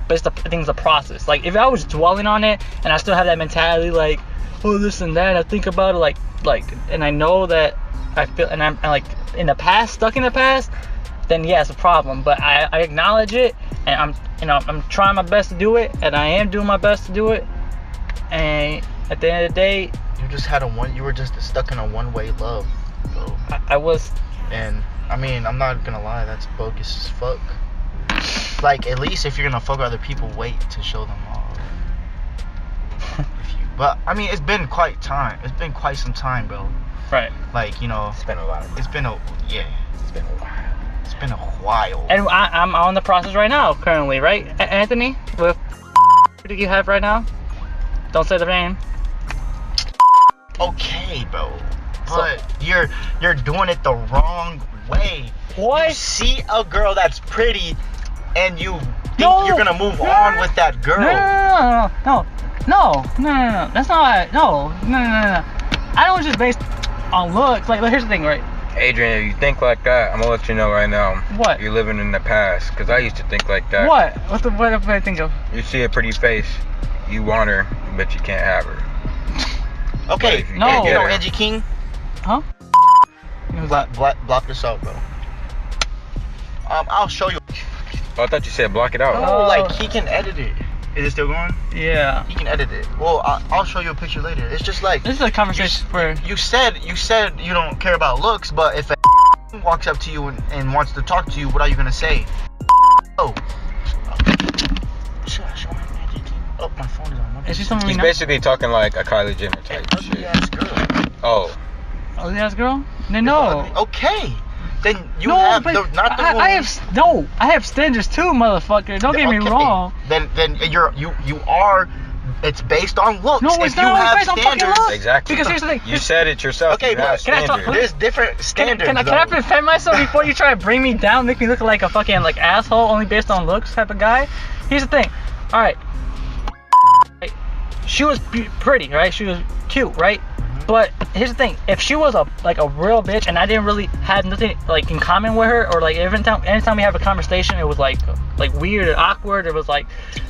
but I think it's a process. Like if I was dwelling on it and I still have that mentality, like, oh, this and that, I think about it, like, and I know that I feel, and I'm like stuck in the past, then yeah, it's a problem. But I acknowledge it, and I'm trying my best to do it, and I am doing my best to do it. And at the end of the day, you were just stuck in a one-way love, bro. I was. And I mean, I'm not gonna lie, that's bogus as fuck. Like, at least if you're gonna fuck other people, wait to show them all. But I mean, it's been quite some time, bro. Right. Like, It's been a lot. It's been a while. It's been a while. And I'm on the process right now, currently, right, Anthony? With do you have right now? Don't say the name. Okay, bro. But you're doing it the wrong way. What? You see a girl that's pretty, and you think No. you're gonna move on with that girl. No. That's not. No. I don't just base on looks. Like, here's the thing, right? Adrian, if you think like that, I'm gonna let you know right now. What? You're living in the past, because I used to think like that. What? What do I think of? You see a pretty face, you want her, but you can't have her. Okay, If you No. can't you get know her- Edgy King? Huh? Block this out, bro. I'll show you. Oh, I thought you said block it out. Oh, like he can edit it. Is it still going? Yeah. He can edit it. Well, I'll show you a picture later. It's just like This is a conversation for. you said you don't care about looks, but if a walks up to you and wants to talk to you, what are you gonna say? Oh. Should I show him Edgy King? Oh, my phone is on. Is she someone we He's know? basically talking like a Kylie Jenner type Ugly shit. ass girl. Oh, Oh, yes, girl. Then no. Okay. Then you No, have but not the I rules. have standards too, motherfucker. Don't get me Okay. wrong. Then you are. It's based on looks. No, if it's you not have based on fucking standards, looks. exactly. Because here's the thing. You said it yourself. Okay, you but have can I talk- standards. there's different standards. Can I defend myself before you try to bring me down, make me look like a fucking like asshole only based on looks type of guy? Here's the thing. All right. She was pretty, right? She was cute, right? But here's the thing: if she was a real bitch, and I didn't really have nothing like in common with her, or like anytime we have a conversation, it was like weird and awkward. It was like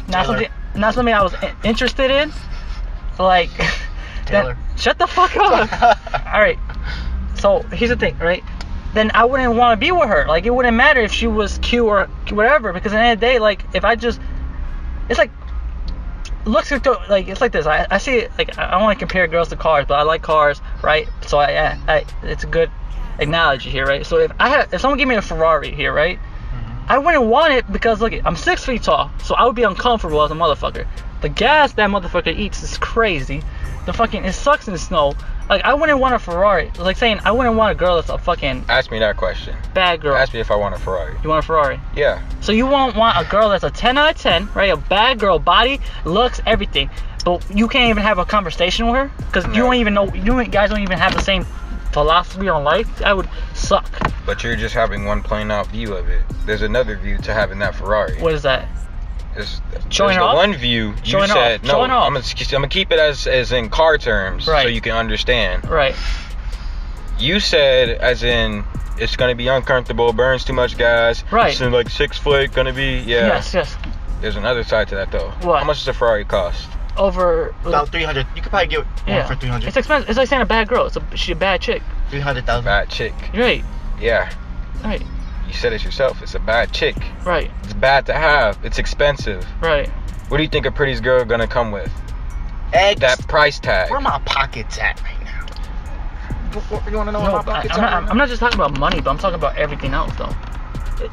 not something I was interested in. Like, Taylor. then, shut the fuck up. All right. So here's the thing, right? Then I wouldn't want to be with her. Like, it wouldn't matter if she was cute or whatever, because at the end of the day, like, if I just, it's like. Looks like it's like this. I see it like I don't want to compare girls to cars, but I like cars, right? So I it's a good analogy here, right? So if someone gave me a Ferrari here, right? I wouldn't want it because look, I'm 6 feet tall, so I would be uncomfortable as a motherfucker. The gas that motherfucker eats is crazy. It sucks in the snow. Like, I wouldn't want a Ferrari. It's like saying I wouldn't want a girl that's a fucking Ask me that question. bad girl. Ask me if I want a Ferrari. You want a Ferrari? Yeah. So you won't want a girl that's a 10 out of 10, right? A bad girl, body, looks, everything. But you can't even have a conversation with her because you don't even know. Guys don't even have the same philosophy on life. That would suck. But you're just having one plain out view of it. There's another view to having that Ferrari. What is that? There's Showing the off? one view you Showing said off. no. Showing off. I'm gonna keep it as in car terms, Right. so you can understand. Right. You said as in it's gonna be uncomfortable, burns too much gas. Right. So like 6 foot gonna be Yes. There's another side to that though. What? How much does a Ferrari cost? Over. About 300. You could probably get one for 300. It's expensive. It's like saying a bad girl. She's a bad chick. 300,000. Bad chick. Right. Yeah. Right. You said it yourself. It's a bad chick. Right. It's bad to have. It's expensive. Right. What do you think a pretty girl gonna come with? Eggs. That price tag. Where my pockets at right now? You want to know No, where my pockets at? I'm not just talking about money, but I'm talking about everything else though.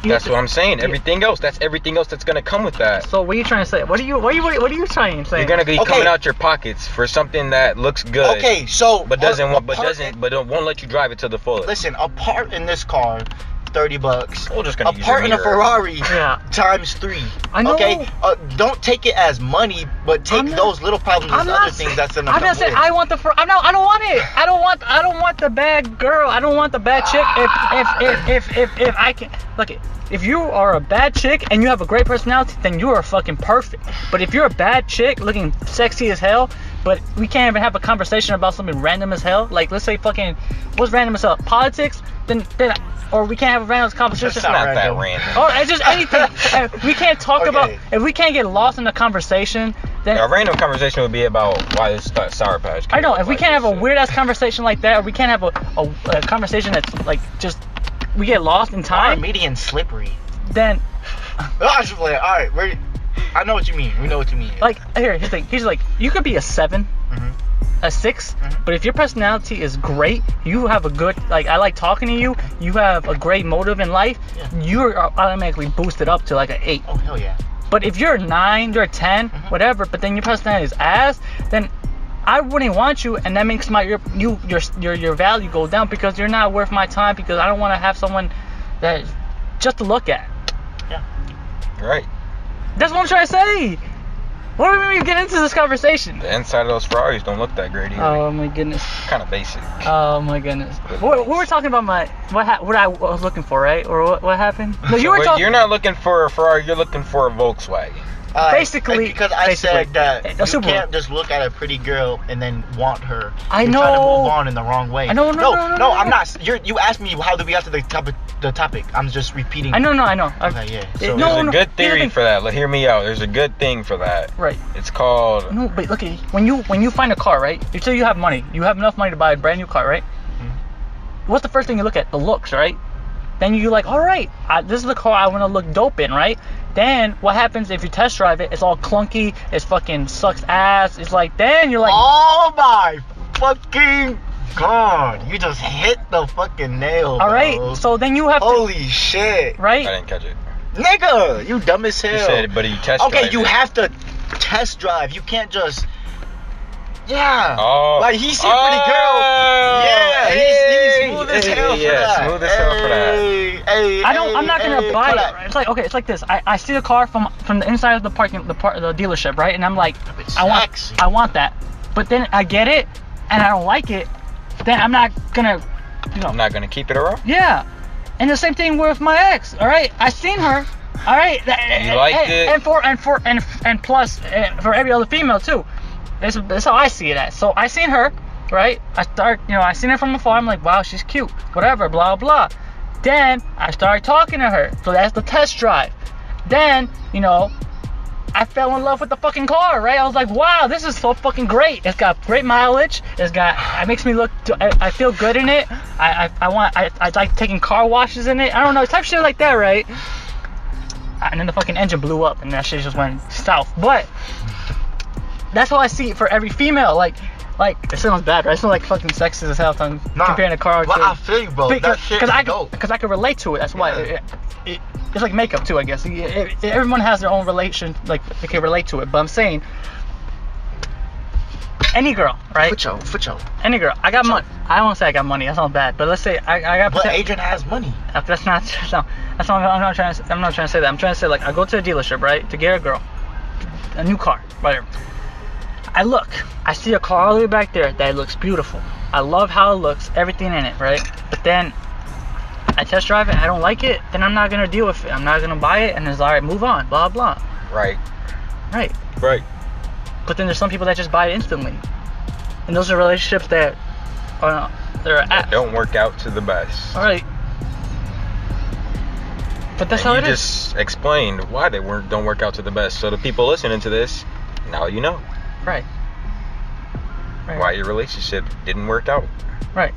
That's what I'm saying. Everything else. That's everything else that's gonna come with that. So what are you trying to say? What are you trying to say? You're gonna be Okay. coming out your pockets for something that looks good. Okay, so But won't let you drive it to the fullest. Listen, a part in this car, $30. We're just gonna A use part your in a mirror. Ferrari, Yeah. times 3. I know. Okay, don't take it as money, but take I'm not- those little problems as other things that's gonna I'm come not saying with. I want I don't want it. I don't want the bad girl. I don't want the bad chick. If I can look it. If you are a bad chick and you have a great personality, then you are fucking perfect. But if you're a bad chick looking sexy as hell, but we can't even have a conversation about something random as hell, like let's say fucking what's random as hell? Politics, then or we can't have a random conversation. It's not that random. Or it's just anything. We can't talk Okay. about if we can't get lost in the conversation, then A random conversation would be about why this Sour Patch Kid I know, if looks we like can't have this a shit. weird ass conversation like that, or we can't have a conversation that's like just we get lost in Our time, median slippery. then I just play. All right, I know what you mean. We know what you mean. like here's the thing. He's like you could be a 7, Mhm. a 6, Mhm. but if your personality is great, you have a good like I like talking to you, you have a great motive in life, Yeah. you're automatically boosted up to like an 8. Oh hell yeah. But if you're a 9, you're a 10, whatever, but then your personality is ass, then I wouldn't want you, and that makes your value go down because you're not worth my time because I don't want to have someone that just to look at. Right. That's what I'm trying to say. What do we even get into this conversation? The inside of those Ferraris don't look that great either. Oh my goodness. Kind of basic. Oh my goodness. We were talking about what I was looking for, right? Or what happened? No, you were talking. You're not looking for a Ferrari. You're looking for a Volkswagen. Basically, because I said that you Super can't just look at a pretty girl and then want her. I You're know. trying to move on in the wrong way. No, I'm not. You asked me how do we get to the topic. I'm just repeating. I know. Okay, yeah. So, There's a good theory for that. Hear me out. There's a good thing for that. Right. It's called. No, but look, when you find a car, right? You say you have money. You have enough money to buy a brand new car, right? Mm-hmm. What's the first thing you look at? The looks, right? Then you're like, all right, this is the car I want to look dope in, right? Then what happens if you test drive it? It's all clunky. It fucking sucks ass. It's like, then you're like, oh my fucking god! You just hit the fucking nail. All right. Bro. So then you have Holy shit! right? I didn't catch it. Nigga, you dumb as hell. You said, but you test drive Okay, you it. have to test drive. You can't just. Yeah. Oh. Like he's a pretty girl. Yeah. He's smooth as hell for that. Smooth as hell for that. Hey, I'm not gonna buy it. It's like, okay, it's like this. I see a car from the inside of the dealership, right? And I'm like, I want that. But then I get it, and I don't like it. Then I'm not gonna, I'm not gonna keep it around. Yeah. And the same thing with my ex. All right, I seen her. All right. You liked it. And plus for every other female too. That's how I see it at. So I seen her, right? I seen her from afar. I'm like, wow, she's cute. Whatever, blah blah. Then I started talking to her. So that's the test drive. Then I fell in love with the fucking car, right? I was like, wow, this is so fucking great. It's got great mileage. It makes me look. I feel good in it. I like taking car washes in it. I don't know, type shit like that, right? And then the fucking engine blew up, and that shit just went south. But that's how I see it for every female. Like it sounds bad, right? It sounds like fucking sexist as hell. I'm comparing a car to. Well, I feel you, bro. That shit is dope. Because I can relate to it. That's why. It's like makeup too, I guess. Everyone has their own relation, like they can relate to it. But I'm saying, any girl, right? For sure. Any girl. I got money. I don't want to say I got money. That sounds bad. But let's say I got. But Adrian has money. That's not. No, that's not. I'm not trying to say that. I'm trying to say, like, I go to a dealership, right, to get a girl, a new car, whatever. I see a car all the way back there that looks beautiful. I love how it looks, everything in it, right? But then I test drive it, I don't like it, then I'm not gonna deal with it. I'm not gonna buy it, and it's alright, move on, blah blah. Right. But then there's some people that just buy it instantly, and those are relationships that don't work out to the best. All right. But that's how it is. You just explained why they don't work out to the best. So the people listening to this, now you know. Right. Why your relationship didn't work out. Right.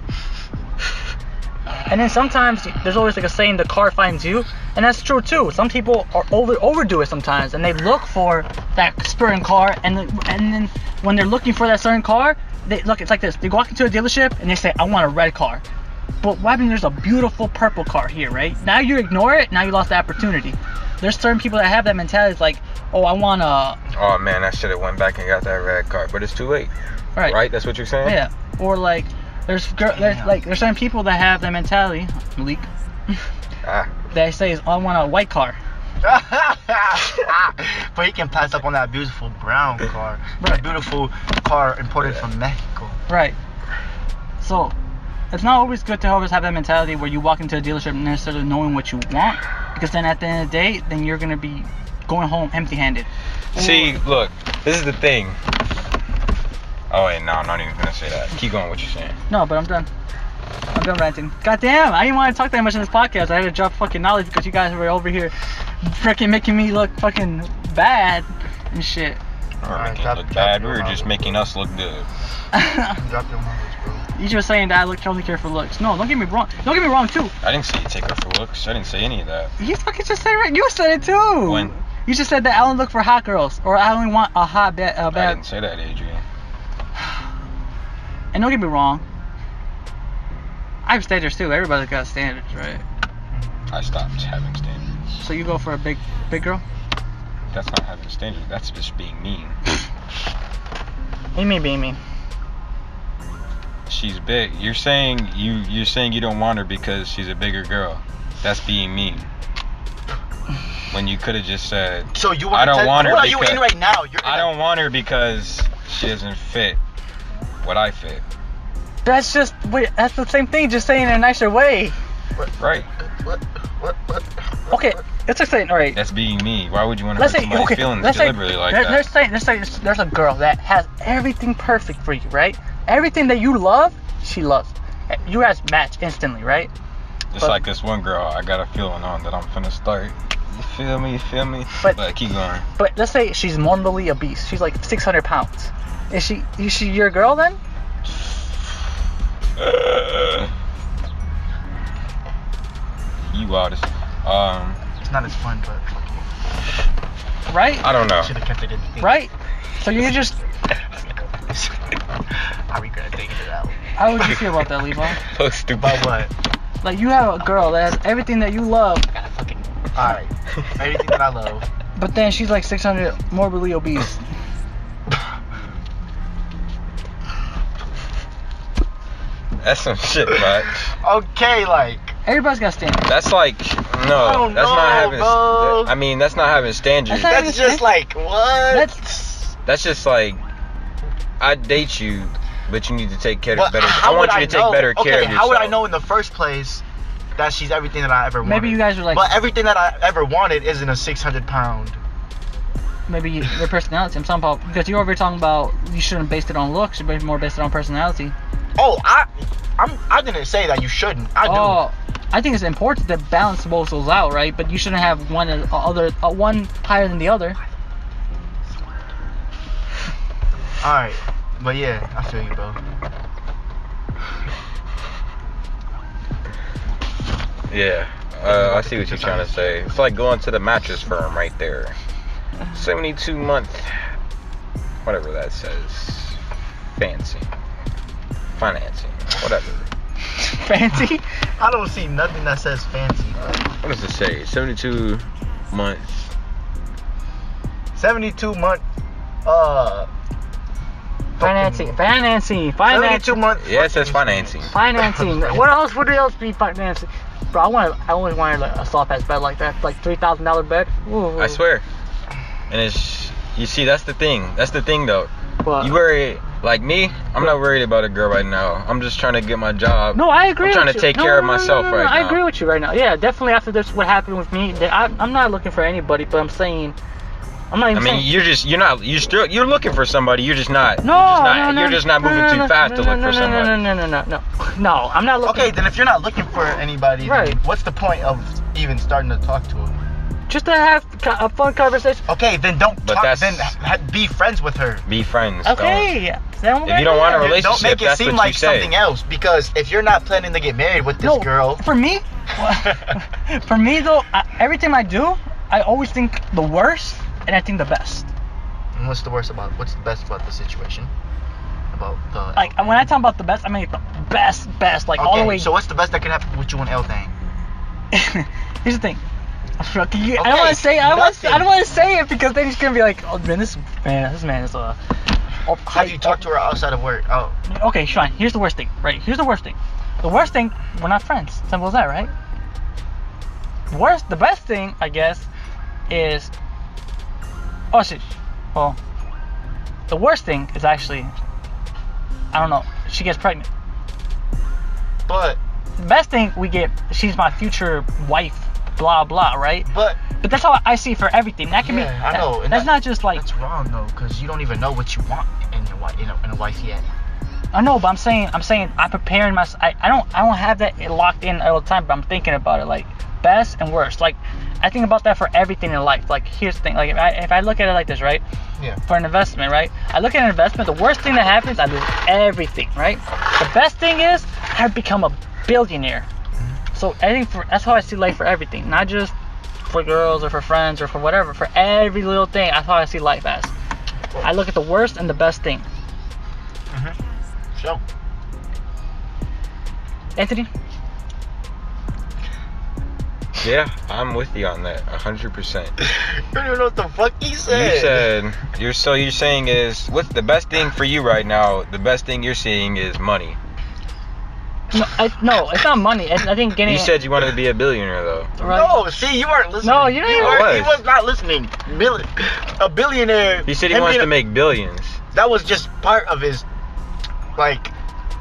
And then sometimes there's always like a saying, the car finds you, and that's true too. Some people are overdo it sometimes, and they look for that certain car, and then when they're looking for that certain car, it's like this. They walk into a dealership and they say, I want a red car. But why when there's a beautiful purple car here, right? Now you ignore it, now you lost the opportunity. There's certain people that have that mentality. It's like, oh, I want a. Oh man, I should have went back and got that red car, but it's too late. Right? That's what you're saying? Yeah. Or like, there's certain people that have that mentality, Malik. They say, oh, I want a white car. But he can pass up on that beautiful brown car. Right. A beautiful car imported from Mexico. Right. So, it's not always good to always have that mentality where you walk into a dealership and necessarily knowing what you want, because then at the end of the day, then you're gonna be going home empty-handed. See, look, this is the thing. Oh wait, no, I'm not even gonna say that. Keep going what you're saying. No, but I'm done. I'm done ranting. God damn, I didn't want to talk that much in this podcast. I had to drop fucking knowledge because you guys were over here freaking making me look fucking bad and shit. We weren't making you look bad, we were just making us look good. Drop your knowledge, bro. You just saying that I only care for looks. No, don't get me wrong. Don't get me wrong too. I didn't say you take her for looks. I didn't say any of that. You fucking just said it right. You said it too. When? You just said that I only look for hot girls, or I only want a hot bad. I didn't say that, Adrian. And don't get me wrong. I have standards too. Everybody's got standards, right? I stopped having standards. So you go for a big girl? That's not having standards. That's just being mean. What do you mean being mean? She's big. You're saying you don't want her because she's a bigger girl. That's being mean. when you could have just said, So you I don't want her What are you because- in right now? You're I don't want her because she doesn't fit what I fit. That's just that's the same thing, just saying it in a nicer way. Right. What? Okay, let's just say, all right. That's being me. Why would you want to Let's hurt say, somebody's okay, feelings let's say, deliberately like that? let's say there's a girl that has everything perfect for you, right? Everything that you love, she loves. You guys match instantly, right? Just but- like this one girl, I got a feeling on that I'm finna start. You feel me? But- keep going. But let's say she's morbidly obese. She's like 600 pounds. Is she your girl then? You artist. It's not as fun, but fuck it. Right? I don't know. Should have kept it in the thing. Right? So you just, I regret taking it out. how would you feel about that, Levi? So stupid. About what? Like you have a girl that has everything that you love, I gotta fucking. Alright. Everything that I love. but then she's like 600 morbidly obese. That's some shit, man. Okay, like. Everybody's got standards. That's like I no. don't That's not know, having. bro. I mean, that's not having standards. That's not- That's just like, what? That's That's just like I date you, but you need to take care of But better. how I want would you to know- take better care okay, of yourself. how would I know in the first place that she's everything that I ever wanted? maybe you guys are like, But everything that I ever wanted isn't a 600-pound. maybe your personality. I'm talking about because you're over here talking about you shouldn't base it on looks. You should more base it on personality. Oh, I didn't say that you shouldn't. I do. Oh, I think it's important to balance both those out, right? But you shouldn't have one one higher than the other. Alright. But yeah, I feel you, bro. Yeah, I see what you're trying to say. It's like going to the mattress firm right there. 72-month, whatever that says. Financing, whatever. Fancy? I don't see nothing that says fancy, bro. What does it say? 72 months. 72-month, Financing. 72 months. Yeah, it says financing. Financing. What else would else be financing? Bro, I always wanted like, a soft ass bed like that, like $3,000 bed. Ooh. I swear. And it's, you see, that's the thing. That's the thing though. But, You worry, like me, I'm not worried about a girl right now. I'm just trying to get my job. no, I agree. I'm trying with to you. take No, care no, of no, myself no, no, right I now. agree with you right now. Yeah, definitely after this, what happened with me, I'm not looking for anybody, but I'm saying, I'm not I even mean, saying. you're looking for somebody. You're just not. No, you're just not moving too fast to look for somebody. No, I'm not looking. Okay, then if you're not looking for anybody, then Right. what's the point of even starting to talk to her? Just to have a fun conversation. Okay, then don't But talk. that's- Then be friends with her. Be friends. Okay. Then If you don't want a we're- relationship, Don't make it that's seem what like you say. something else. Because if you're not planning to get married with this No, girl, For me, for me though, everything I do, I always think the worst and I think the best. what's the best about the situation? About the Like when I talk about the best, I mean the best, like all the way. So what's the best that can happen with you and L thing? Here's the thing. I don't Okay, want to say. I nothing. don't want to say it because then he's gonna be like, "Oh man, this man is a." Have you talked to her outside of work? Oh, Okay, fine. Here's the worst thing. Right. Here's the worst thing. The worst thing, we're not friends. Simple as that, right? The best thing, I guess, is. Oh shit. Well, the worst thing is actually. I don't know. She gets pregnant. but The best thing we get. She's my future wife. Blah blah. Right. but But that's how I see it for everything. That can be. Yeah, I know, and That's that- not just like. that's wrong though, because you don't even know what you want in a wife yet. I know, but I'm saying I'm preparing myself. I don't have that locked in all the time, but I'm thinking about it like best and worst. Like I think about that for everything in life. Like here's the thing. Like if I look at it like this, right? Yeah. For an investment, right? I look at an investment. The worst thing that happens, I lose everything, right? The best thing is I become a billionaire. So I think that's how I see life for everything, not just for girls or for friends or for whatever. For every little thing, that's how I see life as. I look at the worst and the best thing. So Anthony. Yeah, I'm with you on that, 100%. you don't even know what the fuck he said. You said you're saying is what's the best thing for you right now? The best thing you're seeing is money. No, it's not money. I think getting. You said you wanted to be a billionaire though. Right. No, see, you weren't listening. No, you didn't. He was not listening. A billionaire. He said he wants to make billions. That was just part of his, like,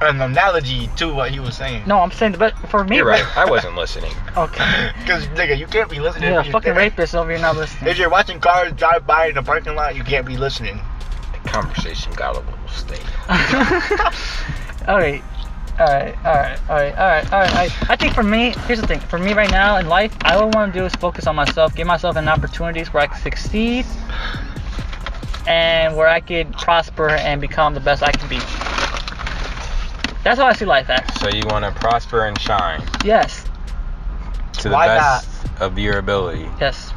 an analogy to what he was saying. No, I'm saying, but for me. You're right. I wasn't listening. Okay. Because, nigga, you can't be listening. You're a fucking rapist over here not listening. If you're watching cars drive by in the parking lot, you can't be listening. The conversation got a little stale. Alright. I think for me, here's the thing. For me right now in life, all I want to do is focus on myself, give myself an opportunities where I can succeed and where I could prosper and become the best I can be. That's how I see life at. So you want to prosper and shine Yes. to the Why best of your ability. Yes.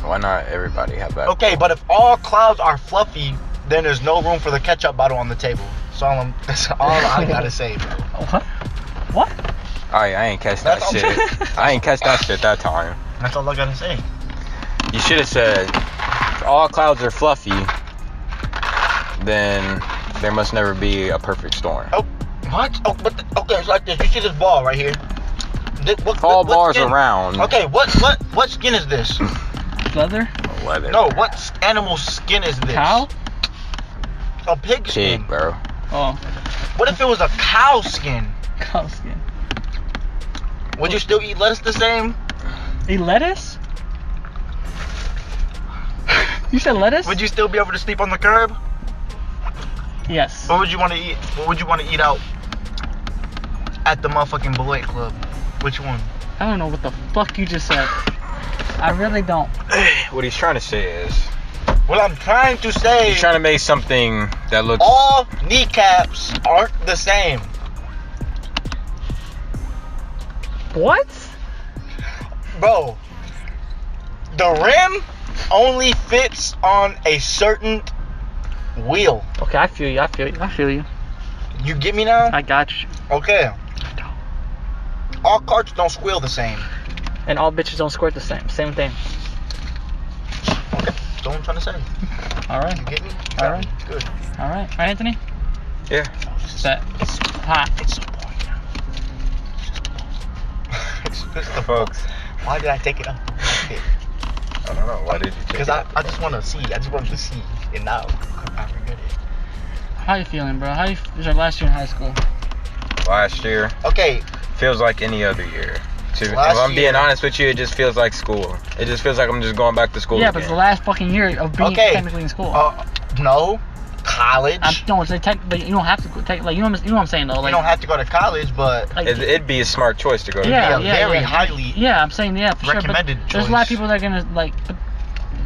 Why not everybody have that? Okay, but if all clouds are fluffy, then there's no room for the ketchup bottle on the table. That's all I gotta say, bro. What? I ain't catch that That's all- shit. I ain't catch that shit that time. That's all I gotta say. You should have said, if all clouds are fluffy, then there must never be a perfect storm. Oh, what? Oh, but okay, it's like this. You see this ball right here? All what bars skin? are round. Okay, what skin is this? Leather? Leather. No, what animal skin is this? Cow? A pig skin. Pig, bro. Oh. What if it was a cow skin? Cow skin. Would you still eat lettuce the same? Eat lettuce? You said lettuce? Would you still be able to sleep on the curb? Yes. Or would you want to eat? What would you want to eat out at the motherfucking Beloit Club? Which one? I don't know what the fuck you just said. I really don't. What he's trying to say is, What I'm trying to say. he's trying to make something that looks. All kneecaps aren't the same. What? Bro, the rim only fits on a certain wheel. Okay, I feel you. You get me now? I got you. Okay. All carts don't squeal the same. And all bitches don't squirt the same. Same thing. Okay, that's what I'm trying to say. Alright. You get me? Alright. Good. Alright. Alright, Anthony? Yeah. Set. Hot. It's so boring now. It's just the Folks. Why did I take it up? I don't know. Why did you take Because it? I just want to see. I just wanted to see. And now I regret it. How you feeling, bro? This is your last year in high school. Last year Okay, feels like any other year. If Last I'm year- being honest with you, it just feels like school. It just feels like I'm just going back to school Yeah, again. but it's the last fucking year of being Okay. technically in school. no, college. No, it's like but you don't have to take like you know what I'm saying though. Like You don't have to go to college, but like, It'd be a smart choice to go to. Yeah, a very highly yeah, I'm saying yeah for recommended sure. But there's a lot of choice. people that are gonna like.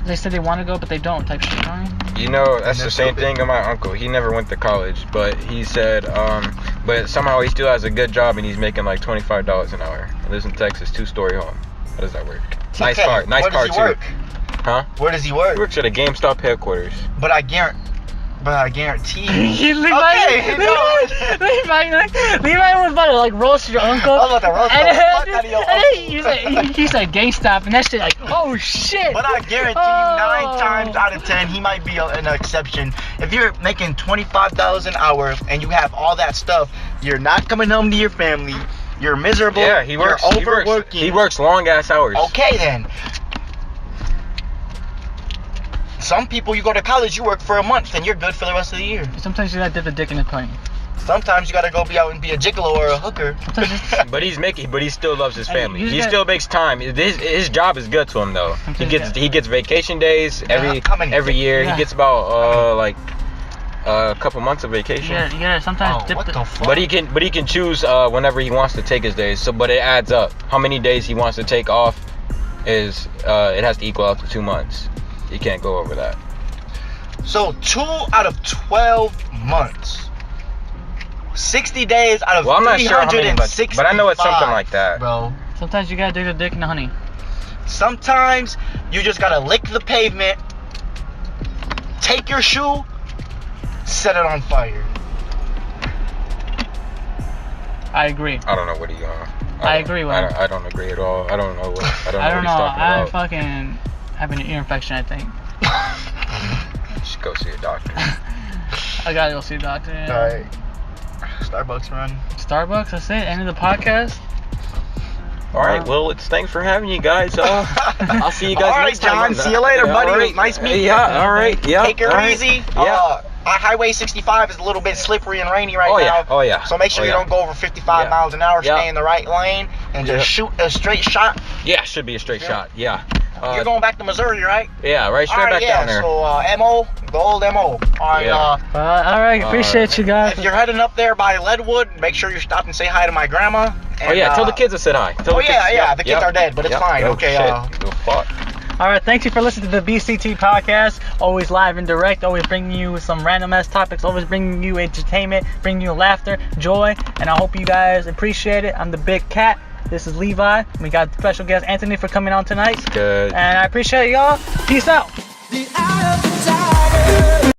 They said they want to go, but they don't. Type shit. You know what I mean? You know, that's the That's same stupid. thing of my uncle. He never went to college, but he said, but somehow he still has a good job and he's making like $25 an hour. He lives in Texas, 2-story home. How does that work? Nice Okay, car, nice where car does he too. work? Huh? Where does he He work? works at a GameStop headquarters. But I guarantee. Levi was about to like roast your uncle. I was about to roast the fuck out of your uncle. He said GameStop and that shit like, oh shit. But I guarantee you, 9 times out of 10, he might be an exception. If you're making $25 an hour and you have all that stuff, you're not coming home to your family. You're miserable. Yeah, he works. You're overworking. He works long ass hours. Okay then. Some people, you go to college, you work for a month, and you're good for the rest of the year. Sometimes you gotta dip the dick in the plenty. Sometimes you gotta go be out and be a gigolo or a hooker. But he still loves his Hey, family. you He got- still makes time. His job is good to him though. He gets vacation days How many? every year. Yeah. He gets about like a couple months of vacation. Yeah, sometimes Oh, dip what the the fuck? But he can choose whenever he wants to take his days. So, but it adds up. How many days he wants to take off is it has to equal out to 2 months. You can't go over that. So 2 out of 12 months. 60 days out of Well, I'm not sure how many, 365, but I know it's something like that. bro. Sometimes you gotta dip the dick in the honey. Sometimes you just gotta lick the pavement, take your shoe, set it on fire. I agree. I don't know what he on. I agree with him. I don't agree at all. I don't know what. I don't know I what don't he's know. talking I'm about. fucking having an ear infection, I think. You should go see a doctor. I gotta go see a doctor. Yeah. Alright. Starbucks run. Starbucks. That's it. End of the podcast. All right. Well, thanks for having you guys. I'll see you guys All right, next time. John. See you later, buddy. All right. Nice meeting you. Yeah. All right. Yeah. Take it all right. easy. Yeah. Highway 65 is a little bit slippery and rainy right Oh, now. yeah. Oh, yeah. So make sure Oh, you yeah. don't go over 55 Yeah. miles an hour. Yeah. Stay in the right lane and just shoot a straight shot. Yeah. Should be a straight shot. Yeah. You're going back to Missouri, right? Yeah. Right. Straight All right, back yeah. down there. So MO, the old MO. On, Yeah. All right. Appreciate you guys. if you're heading up there by Leadwood, make sure you stop and say hi to my grandma. And, Oh yeah. Tell the kids I said hi. Tell the kids. The kids are dead, but it's fine. Oh, Okay. Shit. Oh, fuck. All right, thank you for listening to the BCT podcast. Always live and direct, always bringing you some random ass topics, always bringing you entertainment, bringing you laughter, joy, and I hope you guys appreciate it. I'm the Big Cat. This is Levi. We got special guest Anthony for coming on tonight. Good. And I appreciate y'all. Peace out. The eye of the tiger.